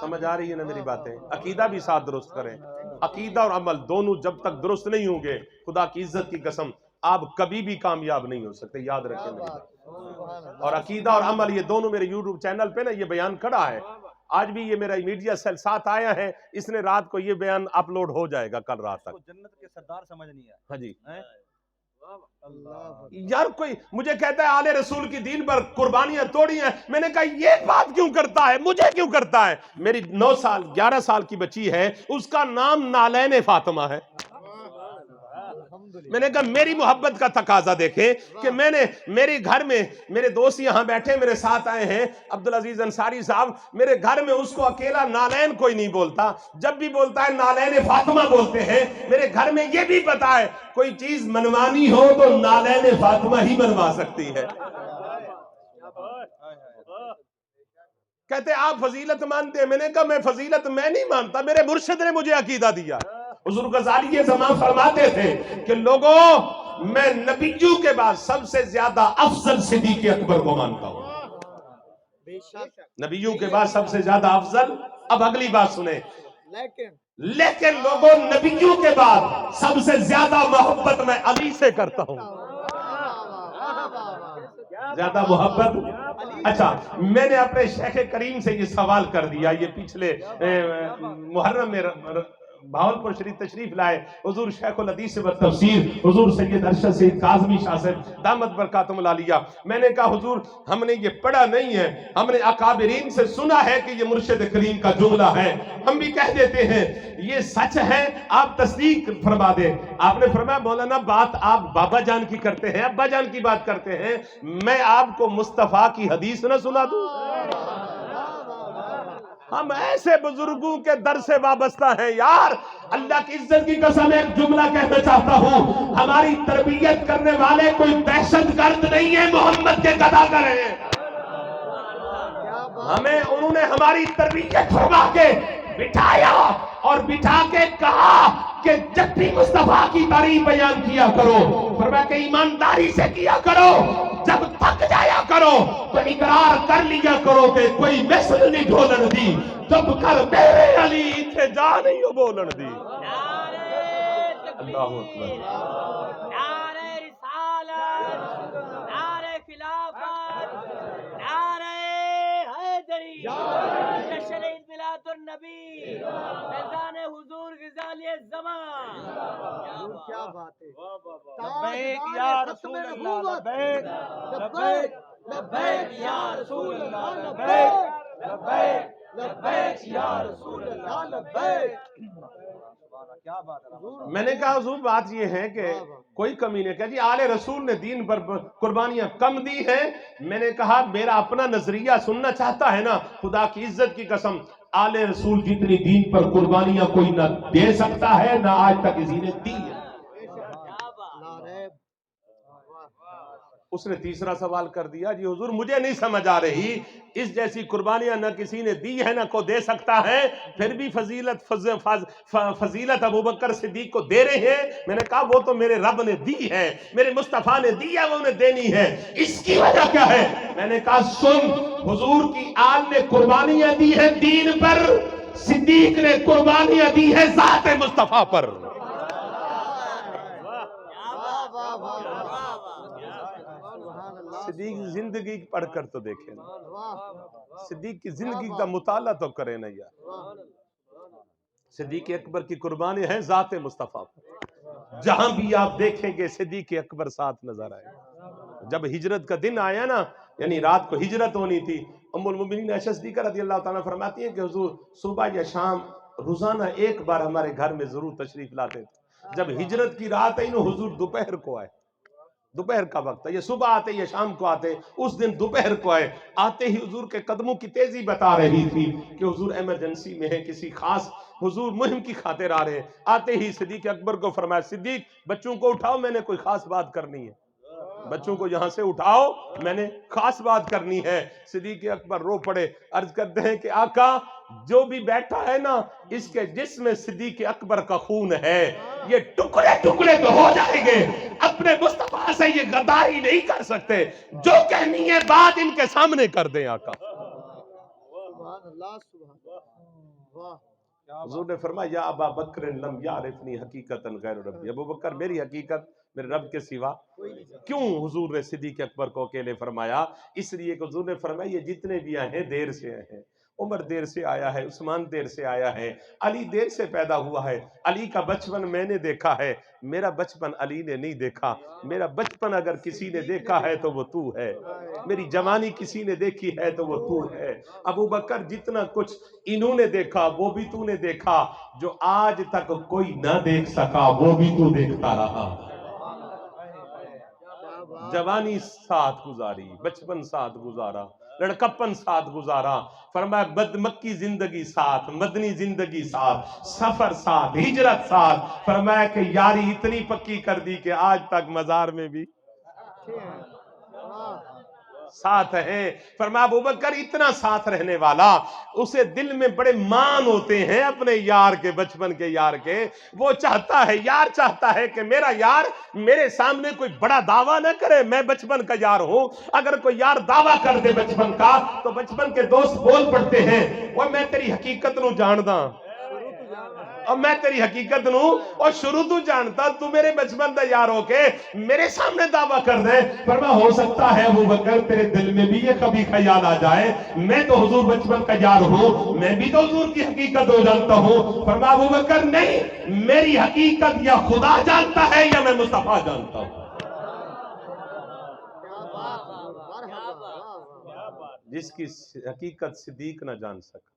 سمجھ آ رہی ہے نا میری باتیں؟ عقیدہ بھی ساتھ درست کریں. عقیدہ اور عمل دونوں جب تک درست نہیں ہوں گے، خدا کی عزت کی قسم آپ کبھی بھی کامیاب نہیں ہو سکتے. یاد رکھیں میری بات. اور عقیدہ اور عمل یہ دونوں میرے یوٹیوب چینل پہ نا یہ بیان کھڑا ہے. آج بھی یہ میرا میڈیا سیل ساتھ آیا ہے، اس نے رات کو یہ بیان اپلوڈ ہو جائے گا کل رات تک. جنت کے سردار سمجھ نہیں آیا. ہاں جی. یار کوئی مجھے کہتا ہے آل رسول کی دین پر قربانیاں توڑی ہیں. میں نے کہا یہ بات کیوں کرتا ہے، مجھے کیوں کرتا ہے؟ میری 9 سال 11 سال کی بچی ہے، اس کا نام نالین فاطمہ ہے. میں نے کہا میری محبت کا تقاضا دیکھیں کہ میں نے میرے گھر میں، میرے دوست یہاں بیٹھے میرے ساتھ آئے ہیں، عبدالعزیز انصاری صاحب، میرے گھر میں اس کو اکیلا نالین کوئی نہیں بولتا، جب بھی بولتا ہے نالین فاطمہ بولتے ہیں. میرے گھر میں یہ بھی پتا ہے کوئی چیز منوانی ہو تو نالین فاطمہ ہی منوا سکتی ہے. کہتے آپ فضیلت مانتے ہیں. میں نے کہا میں فضیلت میں نہیں مانتا، میرے مرشد نے مجھے عقیدہ دیا. حضور غزالی یہ زمان فرماتے تھے کہ لوگوں میں نبیوں کے بعد سب سے زیادہ افضل صدیق اکبر کو مانتا ہوں. نبیوں کے بعد سب سے زیادہ افضل. اب اگلی بات سنیں، لیکن لوگوں نبیوں کے بعد سب سے زیادہ محبت میں علی سے کرتا ہوں. زیادہ محبت. اچھا میں نے اپنے شیخ کریم سے یہ سوال کر دیا، یہ پچھلے محرم میں بھاولپور شریف تشریف لائے حضور شیخ الحدیث و تفسیر حضور سید ارشد سید کاظمی شاہ صاحب دامت برکاتہم العالیہ. میں نے کہا حضور ہم نے یہ پڑھا نہیں ہے، ہم نے اکابرین سے سنا ہے کہ یہ مرشد کریم کا جملہ ہے، ہم بھی کہہ دیتے ہیں یہ سچ ہے، آپ تصدیق فرما دیں. آپ نے فرمایا مولانا بات آپ بابا جان کی کرتے ہیں، ابا جان کی بات کرتے ہیں، میں آپ کو مصطفیٰ کی حدیث نہ سنا دوں؟ ہم ایسے بزرگوں کے در سے وابستہ ہیں. یار اللہ کی عزت کی قسم ایک جملہ کہنا چاہتا ہوں، ہماری تربیت کرنے والے کوئی دہشت گرد نہیں ہے، محمد کے گداگر ہیں. ہمیں انہوں نے ہماری تربیت فرما کے بٹھایا اور بٹھا کے کہا کہ جب بھی مصطفیٰ کی تعریف بیان کیا کرو، فرمایا کہ ایمانداری سے کیا کرو، جب تھک جایا کرو تو اقرار کر لیا کرو کہ کوئی مثل نہیں ڈھولن دی، جب کر میرے علی تھے جا نہیں ہو بولن دی. اللہ اکبر. نعرہ رسالت، نعرہ خلافت، نعرہ حیدری، جشن عید میلاد النبی، فیضان حضور غزالی الزمان. کیا بات ہے. لبیک یا رسول اللہ، لبیک لبیک لبیک یا رسول اللہ، لبیک لبیک لبیک یا رسول اللہ لبیک. کیا بات ہے. میں نے کہا حضور بات یہ ہے کہ کوئی کمی نہیں. کہ جی آل رسول نے دین پر قربانیاں کم دی ہیں. میں نے کہا میرا اپنا نظریہ سننا چاہتا ہے نا, خدا کی عزت کی قسم آل رسول جتنی دین پر قربانیاں کوئی نہ دے سکتا ہے نہ آج تک کسی نے دی ہے. اس نے تیسرا سوال کر دیا, جی حضور مجھے نہیں سمجھ آ رہی, اس جیسی قربانیاں نہ کسی نے دی ہے نہ کو دے سکتا ہے, پھر بھی فضیلت ابوبکر صدیق کو دے رہے ہیں. میں نے کہا وہ تو میرے رب نے دی ہے, میرے مصطفیٰ نے دی ہے, وہ انہیں دینی ہے. اس کی وجہ کیا ہے؟ میں نے کہا سن, حضور کی آل نے قربانیاں دی ہیں دین پر, صدیق نے قربانیاں دی ہیں ذات مصطفیٰ پر. صدیق کی زندگی پڑھ کر تو دیکھیں نا, صدیق کی زندگی کا مطالعہ تو کریں نا یار. صدیق اکبر کی قربانی ہے ذات مصطفیٰ پر. جہاں بھی آپ دیکھیں گے صدیق اکبر ساتھ نظر آئے. جب ہجرت کا دن آیا نا, یعنی رات کو ہجرت ہونی تھی, ام المؤمنین عائشہ صدیقہ رضی اللہ تعالیٰ فرماتی ہیں کہ حضور صبح یا شام روزانہ ایک بار ہمارے گھر میں ضرور تشریف لاتے تھے. جب ہجرت کی رات آئی نا, حضور دوپہر کو آئے. دوپہر کا وقت ہے, یہ صبح آتے یا شام کو آتے, اس دن دوپہر کو آئے. آتے ہی حضور کے قدموں کی تیزی بتا رہی تھی کہ حضور ایمرجنسی میں ہے, کسی خاص حضور مہم کی خاطر آ رہے ہیں. آتے ہی صدیق اکبر کو فرمایا, صدیق بچوں کو اٹھاؤ, میں نے کوئی خاص بات کرنی ہے. بچوں کو یہاں سے اٹھاؤ, میں نے خاص بات کرنی ہے. صدیق اکبر رو پڑے, عرض کرتے ہیں کہ آقا جو بھی بیٹھا ہے نا, اس کے جسم میں صدیق اکبر کا خون ہے, یہ ٹکڑے ٹکڑے تو ہو جائیں گے, اپنے مصطفیٰ سے یہ غداری نہیں کر سکتے. جو کہنی ہے بات ان کے سامنے کر دیں آقا. حضور نے فرمایا, یا ابا بکر لم یعرفنی حقیقتا غیر ربی, ابو بکر میری حقیقت میرے رب کے سوا. کیوں حضور نے صدیق اکبر کو اکیلے فرمایا؟ اس لیے کہ حضور نے فرمایا یہ جتنے بھی آئے ہیں دیر سے آئے ہیں. عمر دیر سے آیا ہے, عثمان دیر سے آیا ہے, علی دیر سے پیدا ہوا ہے. علی کا بچپن میں نے دیکھا ہے, میرا بچپن علی نے نہیں دیکھا. میرا بچپن اگر کسی نے دیکھا ہے تو وہ تو ہے, میری جوانی کسی نے دیکھی ہے تو وہ تو ہے. ابو بکر جتنا کچھ انہوں نے دیکھا وہ بھی تو نے دیکھا, جو آج تک کوئی نہ دیکھ سکا وہ بھی تو دیکھتا رہا. جوانی ساتھ گزاری, بچپن ساتھ گزارا, لڑکپن ساتھ گزارا. فرمایا مکی زندگی ساتھ, مدنی زندگی ساتھ, سفر ساتھ, ہجرت ساتھ. فرمایا کہ یاری اتنی پکی کر دی کہ آج تک مزار میں بھی ساتھ ہے. فرمایا ابوبکر اتنا ساتھ رہنے والا, اسے دل میں بڑے مان ہوتے ہیں اپنے یار کے, بچپن کے یار کے. وہ چاہتا ہے, یار چاہتا ہے کہ میرا یار میرے سامنے کوئی بڑا دعویٰ نہ کرے, میں بچپن کا یار ہوں. اگر کوئی یار دعویٰ کر دے بچپن کا تو بچپن کے دوست بول پڑتے ہیں, وہ میں تیری حقیقت نو جانداں, اور میں تیری حقیقت نو اور شروع تو جانتا, تو میرے بچپن دا یار ہو کے میرے سامنے دعویٰ کر دے. فرمایا ہو سکتا ہے ابو بکر تیرے دل میں بھی یہ کبھی خیال آ جائے, میں تو حضور بچپن کا یار ہوں, میں بھی تو حضور کی حقیقت ہو جانتا ہوں. فرمایا ابو بکر نہیں, میری حقیقت یا خدا جانتا ہے یا میں مصطفیٰ جانتا ہوں. جس کی حقیقت صدیق نہ جان سکا,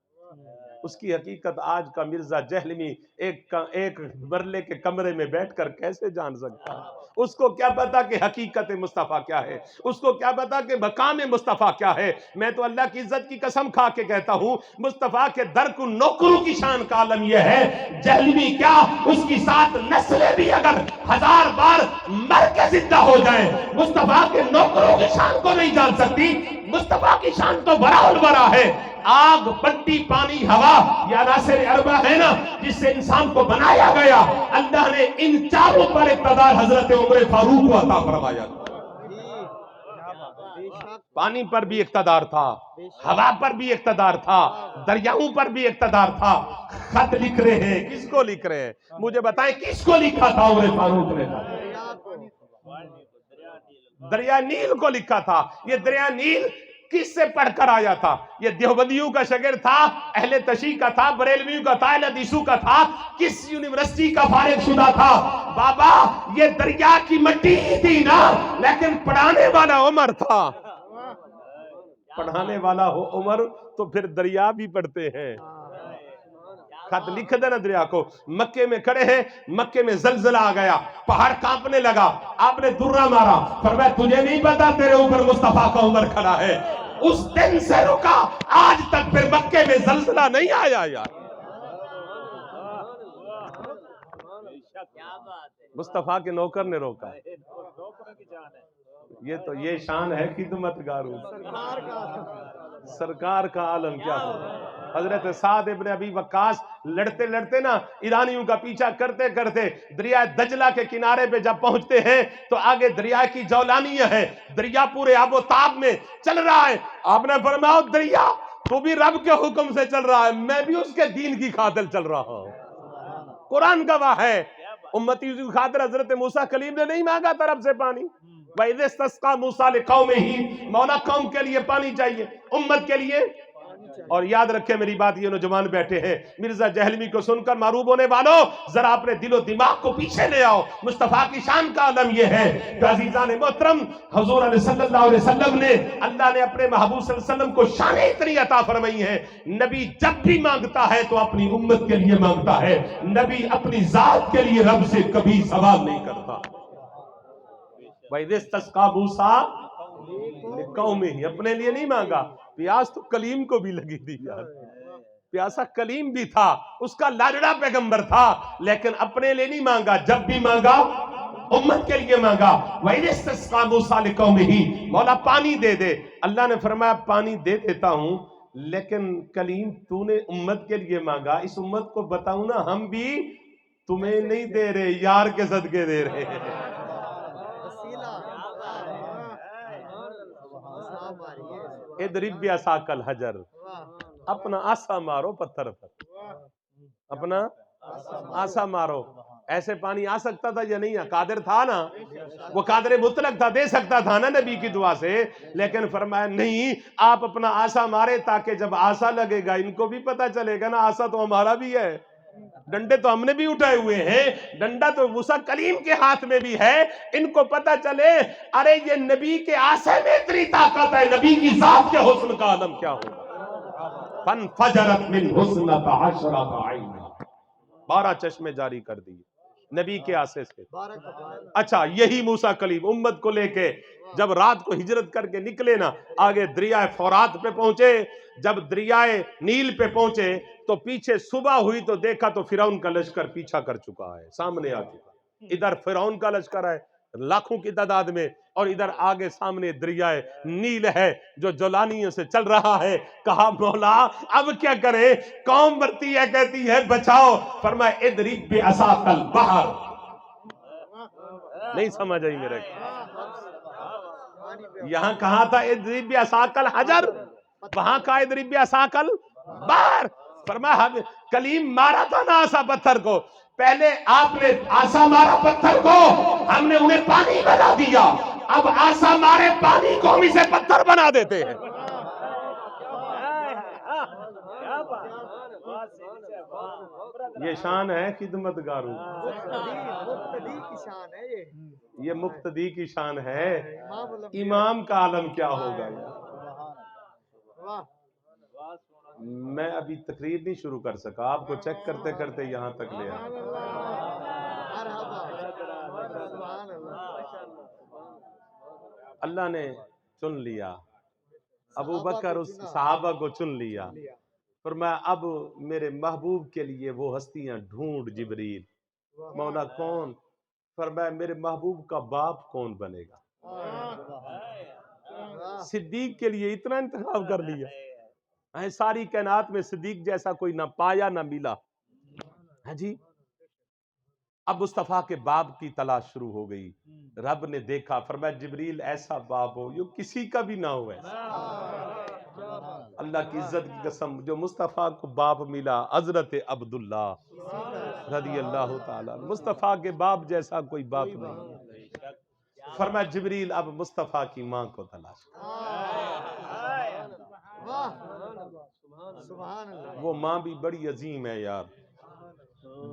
اس کی حقیقت آج کا مرزا جہلمی ایک برلے کے کمرے میں بیٹھ کر کیسے جان سکتا ہے؟ اس کو کیا پتا کہ حقیقت مصطفیٰ کیا ہے, اس کو کیا پتا کہ مقام مصطفیٰ کیا ہے. میں تو اللہ کی عزت کی قسم کھا کے کہتا ہوں, مصطفیٰ کے در کو نوکروں کی شان کا عالم یہ ہے, جہلمی کیا اس کی ساتھ نسلیں بھی اگر 1000 بار مر کے زندہ ہو جائیں, مصطفیٰ کے نوکروں کی شان کو نہیں جان سکتی. مصطفیٰ کی شان تو بڑا اور بڑا ہے. آگ, پٹی, پانی, ہوا, یہ عناصر اربع ہے نا جس سے انسان کو بنایا گیا. اللہ نے ان چاروں پر اقتدار حضرت عمر فاروق کو عطا فرمایا. پانی پر بھی اقتدار تھا, ہوا پر بھی اقتدار تھا, دریاؤں پر بھی اقتدار تھا. خط لکھ رہے ہیں, کس کو لکھ رہے ہیں مجھے بتائیں, کس کو لکھا تھا عمر فاروق نے؟ دریا نیل کو لکھا تھا. یہ دریا نیل کس سے پڑھ کر آیا تھا؟ یہ دیوبندیوں کا شاگرد تھا, اہل تشیع کا تھا, بریلویوں کا تھا, اہل حدیثوں کا تھا, کس یونیورسٹی کا فارغ شدہ تھا؟ بابا یہ دریا کی مٹی ہی تھی نا, لیکن پڑھانے والا عمر تھا. پڑھانے والا ہو عمر تو پھر دریا بھی پڑھتے ہیں. خط لکھ دینا دریا کو. مکے میں کھڑے ہیں, مکے میں زلزلہ آ گیا, پہاڑ کانپنے لگا, آپ نے درہ مارا, فرمایا تجھے نہیں پتا تیرے اوپر مصطفیٰ کا عمر کھڑا ہے. اس دن سے رکا, آج تک پھر مکے میں زلزلہ نہیں آیا یار. مصطفیٰ کے نوکر نے روکا. یہ شان ہے خدمت گاروں. سرکار کا عالم کیا ہوگا. حضرت سعد ابن ابی وقاص لڑتے لڑتے نا ایرانیوں کا پیچھا کرتے کرتے دریائے دجلہ کے کنارے پہ جب پہنچتے ہیں تو آگے دریا کی جولانی ہے, دریا پورے آب و تاب میں چل رہا ہے. آپ نے فرمایا دریا تو بھی رب کے حکم سے چل رہا ہے, میں بھی اس کے دین کی خاطر چل رہا ہوں. قرآن گواہ ہے. امتی کی خاطر حضرت موسیٰ کلیم نے نہیں مانگا تھا رب سے پانی. وَإِذِ اسْتَسْقَىٰ مُوسَىٰ لِقَوْمِهِ, مولا قوم کے لیے پانی چاہیے, امت کے لیے. اور یاد رکھیں میری بات, یہ نوجوان بیٹھے ہیں, مرزا جہلمی کو سن کر معروب ہونے والوں ذرا اپنے دل و دماغ کو پیچھے لے آؤ. مصطفیٰ کی شان کا عالم یہ ہے کہ عزیزان محترم حضور صلی اللہ علیہ وسلم نے, اللہ نے اپنے محبوب صلی اللہ علیہ وسلم کو شانیں اتنی عطا فرمائی ہیں. نبی جب بھی مانگتا ہے تو اپنی امت کے لیے مانگتا ہے. نبی اپنی ذات کے لیے رب سے کبھی سوال نہیں کرتا. وَإِذِ اسْتَسْقَىٰ مُوسَىٰ لِقَوْمِهِ, اپنے لیے نہیں مانگا. پیاس تو کلیم کو بھی لگی تھی یار, پیاسا کلیم بھی تھا, اس کا لاڈلا پیغمبر تھا, لیکن اپنے لیے نہیں مانگا. جب بھی مانگا امت کے لیے مانگا. وَإِذِ اسْتَسْقَىٰ مُوسَىٰ لِقَوْمِهِ, مولا پانی دے دے. اللہ نے فرمایا پانی دے دیتا ہوں, لیکن کلیم تو نے امت کے لیے مانگا, اس امت کو بتاؤں نا ہم بھی تمہیں نہیں دے رہے, یار کے صدقے دے رہے ہیں. اضرب بعصاک الحجر, اپنا آسا مارو پتھر پر, اپنا آسا مارو. ایسے پانی آ سکتا تھا یا نہیں؟ قادر تھا نا, وہ قادر مطلق تھا, دے سکتا تھا نا نبی کی دعا سے. لیکن فرمایا نہیں, آپ اپنا آسا مارے تاکہ جب آسا لگے گا ان کو بھی پتا چلے گا نا آسا تو ہمارا بھی ہے, ڈنڈے تو ہم نے بھی اٹھائے ہوئے ہیں, ڈنڈا تو موسیٰ کلیم کے ہاتھ میں بھی ہے. ان کو پتا چلے ارے یہ نبی کے آسے میں اتنی طاقت ہے, نبی کی ذات کے حسن کا عالم کیا ہوگا. فَانْفَجَرَتْ مِنْ حُسْنَةَ عَشْرَةَ عَيْنًا, 12 چشمے جاری کر دیے نبی کے آسے سے. اچھا یہی موسیٰ کلیم امت کو لے کے جب رات کو ہجرت کر کے نکلے نا, آگے دریائے فرات پہ پہنچے. جب دریائے نیل پہ پہنچے تو پیچھے صبح ہوئی تو دیکھا تو فرعون کا لشکر پیچھا کر چکا ہے, سامنے آ چکا. ادھر فرعون کا لشکر ہے لاکھوں کی تعداد میں, اور ادھر آگے سامنے دریائے نیل ہے جو جولانیوں سے چل رہا ہے. کہا مولا اب کیا کرے, قوم برتی ہے کہتی ہے بچاؤ. فرمایا اضرب بعصاک البحر, نہیں سمجھ آئی میرے, یہاں کہا تھا اضرب بعصاک الحجر, وہاں کا اضرب بعصاک البحر. فرمایا کلیم مارا تھا نا آسا پتھر کو, پہلے آپ نے آسا مارا پتھر کو, ہم نے انہیں پانی بنا دیا, اب آسا مارے پانی کو ہم اسے پتھر بنا دیتے ہیں. یہ شان ہے خدمت گاروں, یہ مقتدی کی شان ہے. امام کا عالم کیا ہوگا یار. میں ابھی تقریر نہیں شروع کر سکا, آپ کو چیک کرتے کرتے یہاں تک لے آیا. اللہ نے چن لیا, ابو بکر اس صحابہ کو چن لیا. فرمایا اب میرے محبوب کے لیے وہ ہستیاں ڈھونڈ. جبریل, مولا کون؟ فرمایا میرے محبوب کا باپ کون بنے گا. صدیق کے لیے اتنا انتخاب کر لیا, ساری کائنات میں صدیق جیسا کوئی نہ پایا نہ ملا. ہاں جی, اب مصطفیٰ کے باپ کی تلاش شروع ہو گئی. رب نے دیکھا, فرمایا جبریل ایسا باپ ہو جو کسی کا بھی نہ ہو ایسا. اللہ کی عزت کی قسم, جو مصطفیٰ کو باپ ملا حضرت عبداللہ رضی اللہ تعالیٰ, مصطفیٰ کے باپ جیسا کوئی باپ نہیں. فرمایا جبریل اب مصطفیٰ کی ماں کو تلاش. وہ ماں بھی بڑی عظیم ہے یار,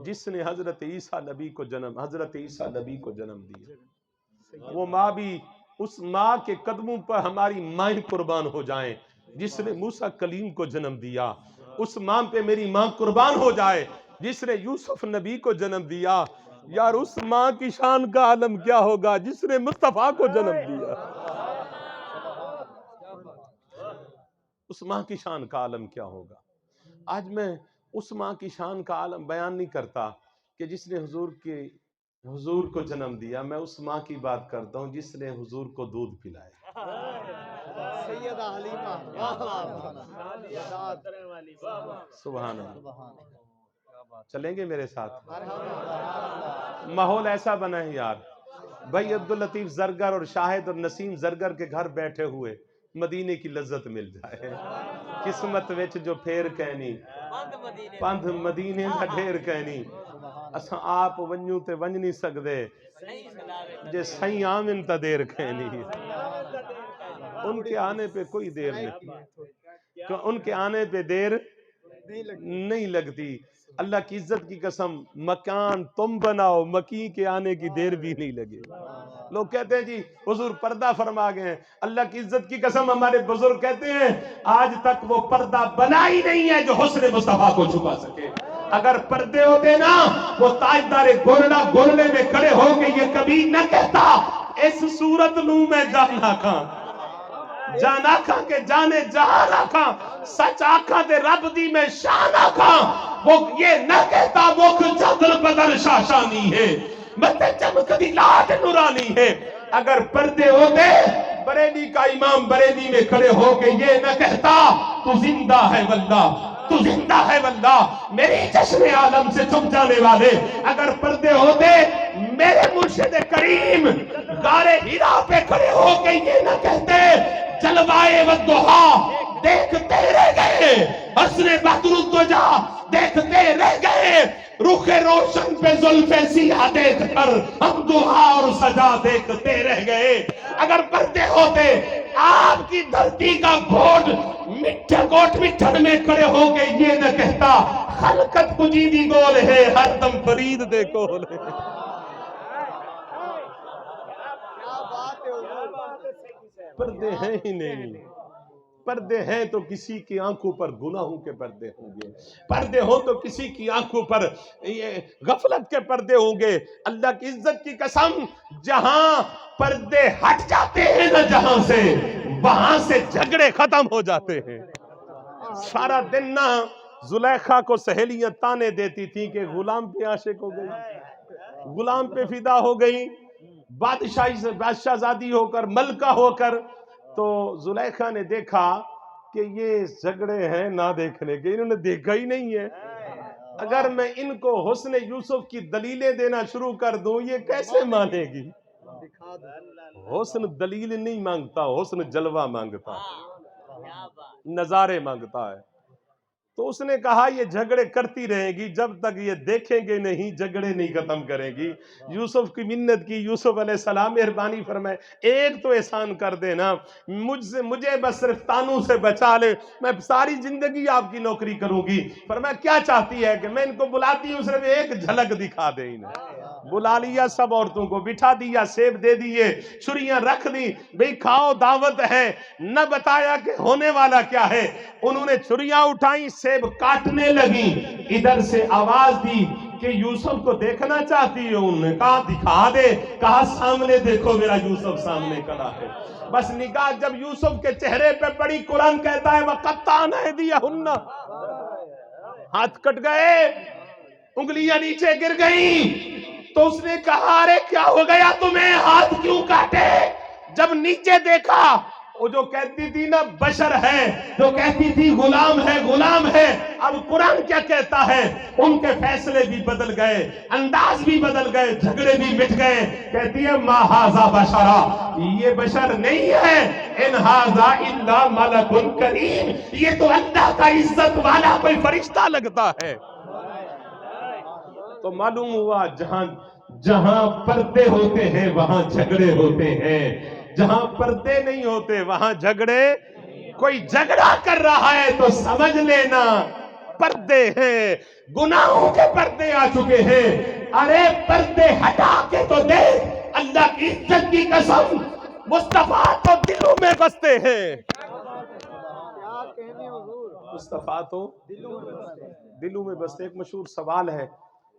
جس نے حضرت عیسیٰ نبی کو جنم دیا. وہ ماں بھی, اس ماں کے قدموں پر ہماری مائیں قربان ہو جائیں. جس نے موسیٰ کلیم کو جنم دیا، اس ماں پہ میری ماں قربان ہو جائے جس نے یوسف نبی کو جنم دیا۔ یار اس ماں کی شان کا عالم کیا ہوگا جس نے مصطفیٰ کو جنم دیا؟ اس ماں کی شان کا عالم کیا ہوگا؟ آج میں اس ماں کی شان کا عالم بیان نہیں کرتا کہ جس نے حضور کو جنم دیا، میں اس ماں کی بات کرتا ہوں جس نے حضور کو دودھ پلایا۔ سیدہ حلیمہ، سبحان اللہ۔ چلیں گے میرے ساتھ؟ ماحول ایسا بنا ہے یار، بھائی عبداللطیف زرگر اور شاہد اور نسیم زرگر کے گھر بیٹھے ہوئے مدینے کی لذت مل جائے۔ قسمت وچ جو پھیر کہنی پندھ مدینے کا ڈھیر کہنی، اساں آپ ونجوں تے ونج نہیں سکدے جے سائیں آمن تا دیر کہنی۔ ان کے آنے پہ کوئی دیر نہیں، ان کے آنے پہ دیر نہیں لگتی۔ اللہ کی عزت کی قسم، مکان تم بناؤ، مکی کے آنے کی دیر بھی نہیں لگے۔ لوگ کہتے ہیں جی حضور پردہ فرما گئے ہیں، اللہ کی عزت کی قسم ہمارے بزرگ کہتے ہیں آج تک وہ پردہ بنا ہی نہیں ہے جو حسن مصطفیٰ کو چھپا سکے۔ اگر پردے ہوتے نا، وہ تاجدار گولڑے میں کھڑے ہو کے یہ کبھی نہ کہتا اس صورت نو میں جانا کھاں، جانا کھاں کہ جانے جہاں کھاں، سچ آکھاں تے رب دی میں شان آکھاں، وہ یہ نہ کہتا وہ چادر بدر شاشانی ہے، مت چمک دی لاٹ نورانی ہے۔ اگر پردے ہوتے بریلی کا امام بریلی میں کھڑے ہو کے یہ نہ کہتا تو زندہ ہے واللہ، تو زندہ ہے واللہ، میری چشم عالم سے چھپ جانے والے۔ اگر پردے ہوتے میرے مرشد کریم غار ہیرا پہ کھڑے ہو کے یہ نہ کہتے جلوائے والضحا دیکھتے رہ گئے، حسن بدر الدجا دیکھتے رہ گئے، رخ روشن پہ زلف سیاہ دیکھ کر ہم دعا اور سجا دیکھتے رہ گئے۔ اگر پردے ہوتے آپ کی دھرتی کا گھوٹ کوٹ مٹھن میں کھڑے ہو کے یہ نہ کہتا خلقت کجیدی گول ہے ہر دم فرید دے کول ہے۔ پردے ہیں ہی نہیں، پردے ہیں تو کسی کی آنکھوں پر گناہوں کے پردے ہوں گے، پردے ہوں تو کسی کی آنکھوں پر غفلت کے پردے ہوں گے۔ اللہ کی عزت کی قسم، جہاں پردے ہٹ جاتے ہیں نا جہاں سے، وہاں سے جھگڑے ختم ہو جاتے ہیں۔ سارا دن نہ زلیخا کو سہیلیاں تانے دیتی تھیں کہ غلام پہ عاشق ہو گئی، غلام پہ فدا ہو گئی، بادشاہ زادی ہو کر ملکہ ہو کر۔ تو زلیخا نے دیکھا کہ یہ جھگڑے ہیں نہ دیکھنے کے، انہوں نے دیکھا ہی نہیں ہے۔ اگر میں ان کو حسن یوسف کی دلیلیں دینا شروع کر دوں یہ کیسے مانے گی؟ حسن دلیل نہیں مانگتا، حسن جلوہ مانگتا ہے، نظارے مانگتا ہے۔ تو اس نے کہا یہ جھگڑے کرتی رہے گی جب تک یہ دیکھیں گے نہیں، جھگڑے نہیں ختم کرے گی۔ یوسف کی منت کی، یوسف علیہ السلام مہربانی فرمائے ایک تو احسان کر دینا، مجھے بس صرف تانوں سے بچا لے، میں ساری زندگی آپ کی نوکری کروں گی۔ فرمایا کیا چاہتی ہے؟ کہ میں ان کو بلاتی ہوں صرف ایک جھلک دکھا دے انہیں۔ بلا لیا سب عورتوں کو، بٹھا دیا، سیب دے دیے، چھریاں رکھ دی، بھئی کھاؤ دعوت ہے، نہ بتایا کہ ہونے والا کیا ہے۔ انہوں نے چھریاں اٹھائیں، سیب کاٹنے لگیں، ادھر سے آواز دی کہ یوسف کو دیکھنا چاہتی ہے؟ انہوں نے کہا دکھا دے، کہا سامنے دیکھو میرا یوسف سامنے کھڑا ہے۔ بس نگاہ جب یوسف کے چہرے پہ پڑی، قرآن کہتا ہے وَقَطَّعْنَ أَيْدِيَهُنَّ، ہاتھ کٹ گئے، انگلیاں نیچے گر گئیں۔ تو اس نے کہا ارے کیا ہو گیا تمہیں، ہاتھ کیوں کاٹے؟ جب نیچے دیکھا، وہ جو کہتی تھی نا بشر ہے، جو کہتی تھی غلام ہے غلام ہے، اب قرآن کیا کہتا ہے؟ ان کے فیصلے بھی بدل گئے، انداز بھی بدل گئے، جھگڑے بھی مٹ گئے۔ کہتی ہے ما ھذا بشرا، یہ بشر نہیں ہے، ان ھذا الا ملک کریم، یہ تو اللہ کا عزت والا کوئی فرشتہ لگتا ہے۔ تو معلوم ہوا جہاں پردے ہوتے ہیں وہاں جھگڑے ہوتے ہیں، جہاں پردے نہیں ہوتے وہاں جھگڑے۔ کوئی جھگڑا کر رہا ہے تو سمجھ لینا پردے ہیں، گناہوں کے پردے آ چکے ہیں۔ ارے پردے ہٹا کے تو دیکھ، اللہ کی عزت کی قسم، مصطفیٰ تو دلوں میں بستے ہیں۔ مصطفیٰ تو دلوں میں بستے. ایک مشہور سوال ہے،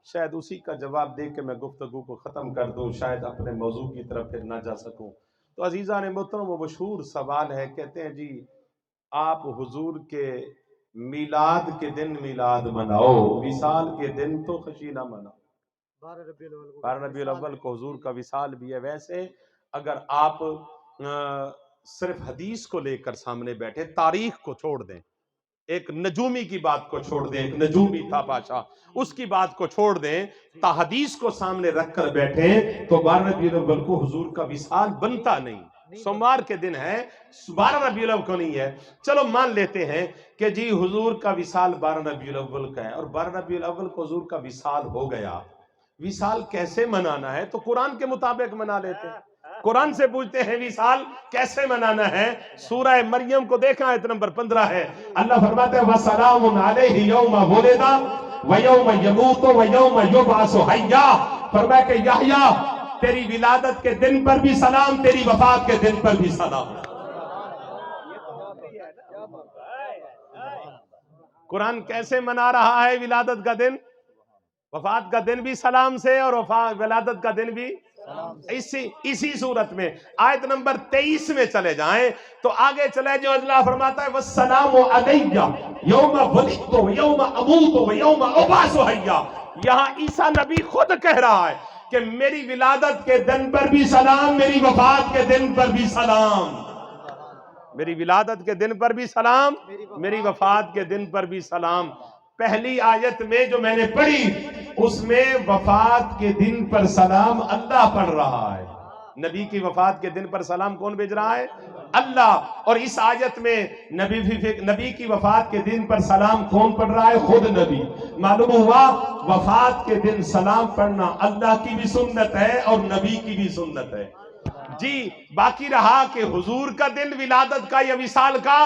شاید اسی کا جواب دے کے میں گفتگو کو ختم کر دوں، شاید اپنے موضوع کی طرف پھر نہ جا سکوں. تو عزیزان محترم، وہ مشہور سوال ہے، کہتے ہیں جی آپ حضور کے میلاد کے دن میلاد مناؤ، وصال کے دن تو خوشی نہ مناؤ. 12 ربیع الاول کو حضور کا وصال بھی ہے. ویسے اگر آپ صرف حدیث کو لے کر سامنے بیٹھے، تاریخ کو چھوڑ دیں، ایک نجومی کی بات کو چھوڑ دیں، ایک نجومی تھا بادشاہ، اس کی بات کو چھوڑ دیں، تا حدیث کو سامنے رکھ کر بیٹھیں تو 12 ربیع الاول کو حضور کا وصال بنتا نہیں. سوموار کے دن ہے، 12 ربیع الاول کو نہیں ہے. چلو مان لیتے ہیں کہ جی حضور کا وصال 12 ربیع الاول کا ہے، اور 12 ربیع الاول کو حضور کا وصال ہو گیا. وصال کیسے منانا ہے؟ تو قرآن کے مطابق منا لیتے ہیں. قرآن سے پوچھتے ہیں وصال کیسے منانا ہے. سورہ مریم کو دیکھا، آیت نمبر 15 ہے. اللہ فرماتا ہے وَسَلَامٌ عَلَيْهِ يَوْمَ وُلِدَ وَيَوْمَ يَمُوتُ وَيَوْمَ يُبْعَثُ حَيًّا. فرمایا کہ یحییٰ تیری ولادت کے دن پر بھی سلام، تیری وفات کے دن پر بھی سلام. قرآن کیسے منا رہا ہے ولادت کا دن؟ وفات کا دن بھی سلام سے اور ولادت کا دن بھی اسی صورت میں. آیت نمبر 23 میں چلے جائیں تو آگے چلے جو اللہ فرماتا ہے وَالسَّلَامُ عَلَيَّ يَوْمَ وُلِدتُّ وَيَوْمَ أَمُوتُ وَيَوْمَ أُبْعَثُ حَيًّا. یہاں عیسیٰ نبی خود کہہ رہا ہے کہ میری ولادت کے دن پر بھی سلام، میری وفات کے دن پر بھی سلام. میری ولادت کے دن پر بھی سلام، میری وفات کے دن پر بھی سلام. پہلی آیت میں جو میں نے پڑھی اس میں وفات کے دن پر سلام اللہ پڑھ رہا ہے. نبی کی وفات کے دن پر سلام کون بھیج رہا ہے؟ اللہ. اور اس آیت میں نبی کی وفات کے دن پر سلام کون پڑھ رہا ہے؟ خود نبی. معلوم ہوا وفات کے دن سلام پڑھنا اللہ کی بھی سنت ہے اور نبی کی بھی سنت ہے. جی باقی رہا کہ حضور کا دن ولادت کا یا وصال کا،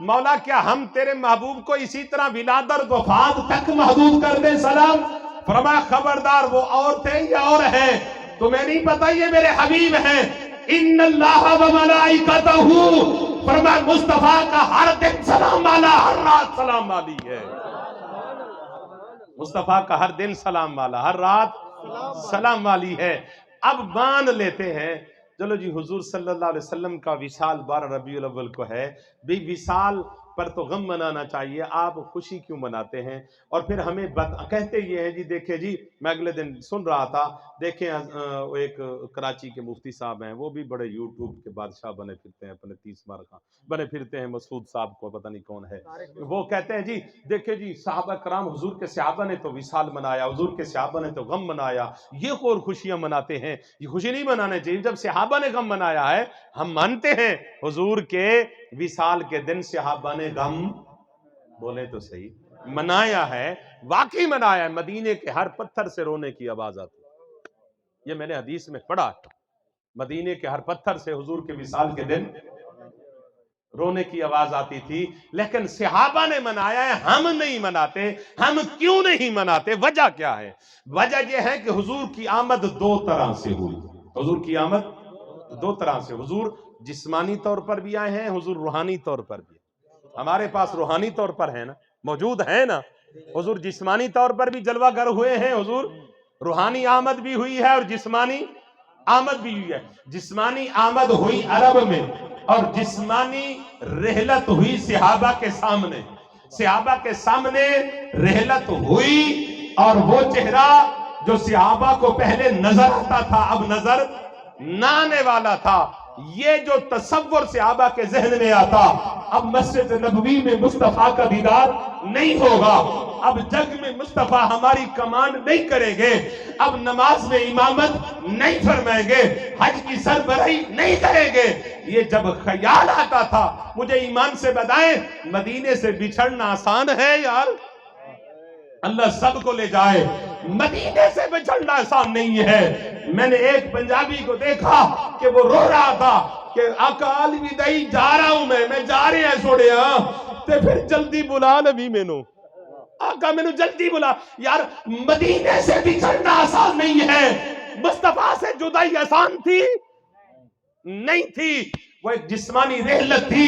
مولا کیا ہم تیرے محبوب کو اسی طرح ولادت وفات تک محدود کر دیں سلام؟ فرمایا خبردار، وہ اور تھے یا اور ہیں تمہیں نہیں پتا، یہ میرے حبیب ہیں. ان اللہ و ملائکتہ، فرمایا مصطفیٰ کا ہر دن سلام والا، ہر رات سلام والی ہے. مصطفیٰ کا ہر دن سلام والا، ہر رات سلام والی ہے. اب مان لیتے ہیں چلو جی حضور صلی اللہ علیہ وسلم کا وصال 12 ربیع الاول کو ہے. بھی وصال پر تو غم منانا چاہیے، آپ خوشی کیوں مناتے ہیں؟ اور پھر ہمیں کہتے یہ ہیں جی دیکھیں جی، میں اگلے دن سن رہا تھا، دیکھیں ایک کراچی کے مفتی صاحب ہیں، وہ بھی بڑے یوٹیوب کے بادشاہ بنے پھرتے ہیں، اپنے 30 بار خان بنے پھرتے ہیں. مسعود صاحب کو پتہ نہیں کون ہے، وہ کہتے ہیں جی دیکھیں جی صحابہ کرام، حضور کے صحابہ نے تو وصال منایا، حضور کے صحابہ نے تو غم منایا، یہ اور خوشیاں مناتے ہیں. یہ خوشی نہیں منانے چاہیے. جب صحابہ نے غم منایا ہے، ہم مانتے ہیں حضور کے وصال کے دن صحابہ نے غم، بولے تو صحیح، منایا ہے، واقعی منایا ہے. مدینے کے ہر پتھر سے رونے کی آواز آتی، یہ میں نے حدیث میں پڑھا. مدینے کے ہر پتھر سے حضور کے وصال کے دن رونے کی آواز آتی تھی. لیکن صحابہ نے منایا ہے، ہم نہیں مناتے. ہم کیوں نہیں مناتے؟ وجہ کیا ہے؟ وجہ یہ ہے کہ حضور کی آمد دو طرح سے ہوئی. حضور کی آمد دو طرح سے. حضور جسمانی طور پر بھی آئے ہیں، حضور روحانی طور پر بھی. ہمارے پاس روحانی طور پر ہے نا، موجود ہے نا. حضور جسمانی طور پر بھی جلوہ گر ہوئے ہیں، حضور روحانی آمد بھی ہوئی ہے اور جسمانی آمد بھی ہوئی ہے. جسمانی آمد ہوئی عرب میں اور جسمانی رحلت ہوئی صحابہ کے سامنے. صحابہ کے سامنے رحلت ہوئی اور وہ چہرہ جو صحابہ کو پہلے نظر آتا تھا اب نظر نہ آنے والا تھا. یہ جو تصور صحابہ کے ذہن میں آتا، اب مسجد نبوی میں مصطفیٰ کا دیدار نہیں ہوگا، اب جگ میں مصطفیٰ ہماری کمانڈ نہیں کریں گے، اب نماز میں امامت نہیں فرمائیں گے، حج کی سربراہی نہیں کریں گے. یہ جب خیال آتا تھا، مجھے ایمان سے بتائیں مدینے سے بچھڑنا آسان ہے یار؟ اللہ سب کو لے جائے، مدینے سے بچھڑنا آسان نہیں ہے. میں نے ایک پنجابی کو دیکھا کہ وہ رو رہا تھا کہ آقا الوداعی جا رہا ہوں، میں جا رہے ہیں سوڑے ہاں تے پھر جلدی بلا نبی مینوں، آقا مینوں جلدی بلا. یار مدینے سے بچھڑنا آسان نہیں ہے. مصطفیٰ سے جدائی آسان تھی؟ نہیں تھی. وہ ایک جسمانی رحلت تھی.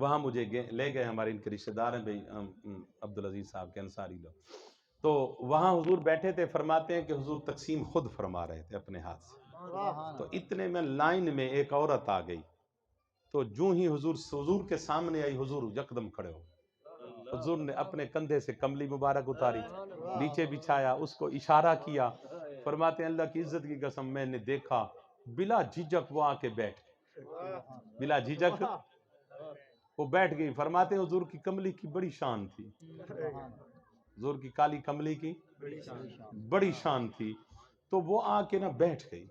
وہاں مجھے لے گئے، ہمارے ان کے رشتہ دار ہیں بھائی عبدالعزیز صاحب کے انصاری لوگ، تو وہاں حضور بیٹھے تھے، فرماتے ہیں کہ حضور تقسیم خود فرما رہے تھے اپنے ہاتھ سے، تو اتنے میں لائن میں ایک عورت آ گئی، تو جو ہی حضور کے سامنے آئی، حضور یکدم کھڑے ہو، حضور نے اپنے کندھے سے کملی مبارک اتاری، نیچے بچھایا، اس کو اشارہ کیا، فرماتے ہیں اللہ کی عزت کی قسم میں نے دیکھا بلا جھجک وہ آ کے بیٹھ گئی، بلا جھجک وہ بیٹھ گئی۔ فرماتے ہیں حضور کی کملی کی بڑی شان تھی، حضور کی کالی کملی کی بڑی شان تھی، تو وہ آ کے نا بیٹھ گئی۔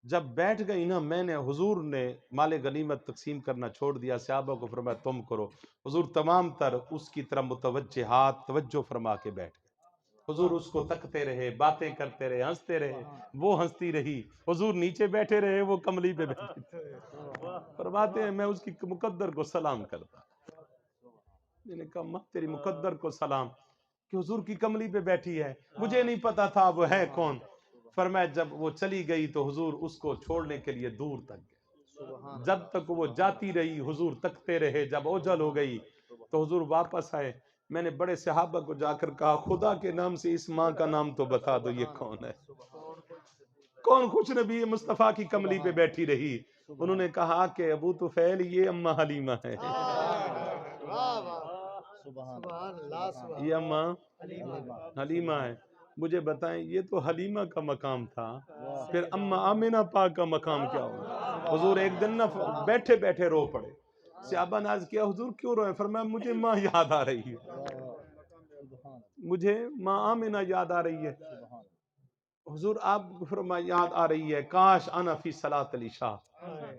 جب بیٹھ گئی نا، میں نے حضور نے مال غنیمت تقسیم کرنا چھوڑ دیا، صحابہ کو فرمایا تم کرو، حضور تمام تر اس کی طرف متوجہات توجہ فرما کے بیٹھ گئے، حضور اس کو تکتے رہے، باتیں کرتے رہے، ہنستے رہے، وہ ہنستی رہی، حضور نیچے بیٹھے رہے، وہ کملی پہ بیٹھے تھے۔ فرماتے ہیں میں اس کی مقدر کو سلام کرتا، میں نے کہا ماں تیری مقدر کو سلام کہ حضور کی کملی پہ بیٹھی ہے، مجھے نہیں پتا تھا وہ ہے کون۔ فرمایا جب وہ چلی گئی تو حضور اس کو چھوڑنے کے لیے دور تک گئے، جب تک وہ جاتی رہی حضور تکتے رہے، جب اوجل ہو گئی تو حضور واپس آئے۔ میں نے بڑے صحابہ کو جا کر کہا خدا کے نام سے اس ماں کا نام تو بتا دو، یہ کون ہے، کون خوش نبی مصطفیٰ کی کملی پہ بیٹھی رہی؟ انہوں نے کہا کہ ابو طفیل یہ اماں حلیمہ ہے، یہ اماں حلیمہ ہے۔ مجھے بتائیں یہ تو حلیمہ کا مقام تھا، پھر اماں آمنہ پاک کا مقام کیا ہوا؟ حضور ایک دن نہ بیٹھے بیٹھے رو پڑے، صحابہ نے عرض کیا حضور کیوں روئے؟ فرمایا مجھے ماں یاد آ رہی ہے، مجھے ماں آمنہ یاد آ رہی ہے۔ حضور آپ کو فرمایا یاد آ رہی ہے، کاش انا فی صلاۃ العشاء،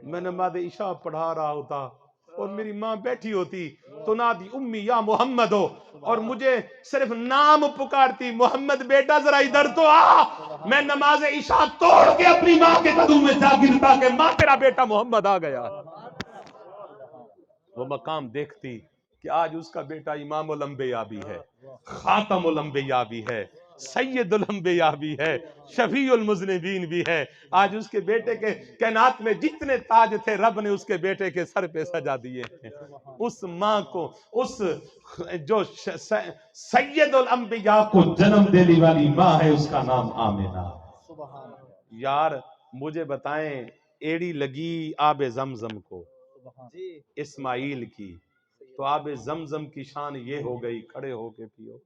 میں نماز عشاء پڑھا رہا ہوتا اور میری ماں بیٹھی ہوتی، تو نادی امی یا محمد ہو، اور مجھے صرف نام پکارتی محمد بیٹا ذرا ادھر تو آ، میں نماز عشاء توڑ کے اپنی ماں کے قدم میں جا گرتا کہ ماں تیرا بیٹا محمد آ گیا۔ وہ مقام دیکھتی کہ آج اس کا بیٹا امام الانبیاء بھی ہے، خاتم الانبیاء بھی ہے، سید الانبیاء بھی ہے، شفیع المذنبین بھی ہے۔ آج اس کے بیٹے کے کائنات میں جتنے تاج تھے رب نے اس کے بیٹے کے سر پہ سجا دیے ہیں۔ اس ماں کو، اس جو سید الانبیاء کو جنم دینے والی ماں ہے، اس کا نام آمنہ۔ یار مجھے بتائیں ایڑی لگی آب زمزم کو اسماعیل کی، تو آب زمزم کی شان یہ ہو گئی کھڑے ہو کے پیو۔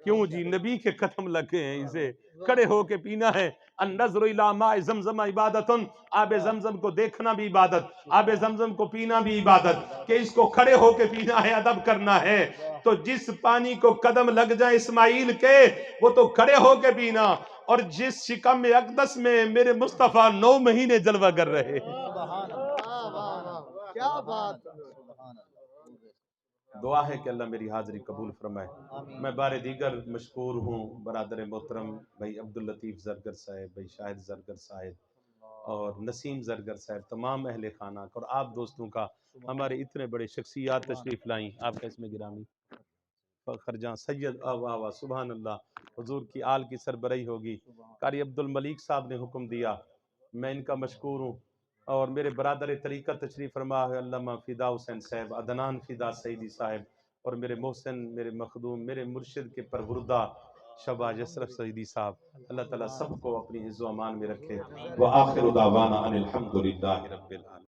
کیوں جی؟ نبی کے قدم لگے ہیں، اسے کھڑے ہو کے پینا ہے۔ النظر الی ماء زمزم عبادت، آب زمزم کو دیکھنا بھی عبادت، آب زمزم کو پینا بھی عبادت، کہ اس کو کھڑے ہو کے پینا ہے، ادب کرنا ہے۔ تو جس پانی کو قدم لگ جائے اسماعیل کے، وہ تو کھڑے ہو کے پینا، اور جس شکم اقدس میں میرے مصطفیٰ 9 مہینے جلوہ گر رہے ہیں۔ کیا بات، دعا ہے کہ اللہ میری حاضری قبول فرمائے۔ میں بار دیگر مشکور ہوں برادر محترم بھائی عبداللطیف زرگر صاحب، بھائی شاہد زرگر صاحب اور نسیم زرگر صاحب، تمام اہل خانہ کا اور آپ دوستوں کا، ہمارے اتنے بڑے شخصیات تشریف لائیں، آپ کا اس میں گرامی فخر جہاں سید واہ واہ سبحان اللہ، حضور کی آل کی سربراہی ہوگی۔ قاری عبد الملیک صاحب نے حکم دیا، میں ان کا مشکور ہوں، اور میرے برادر طریقت تشریف فرما ہے علامہ فدا حسین صاحب، عدنان فدا سعیدی صاحب، اور میرے محسن، میرے مخدوم، میرے مرشد کے پروردہ شہباز اشرف سعیدی صاحب۔ اللہ تعالیٰ سب کو اپنی عز و امان میں رکھے۔ وآخر دعوانا ان الحمد للہ رب العالمین۔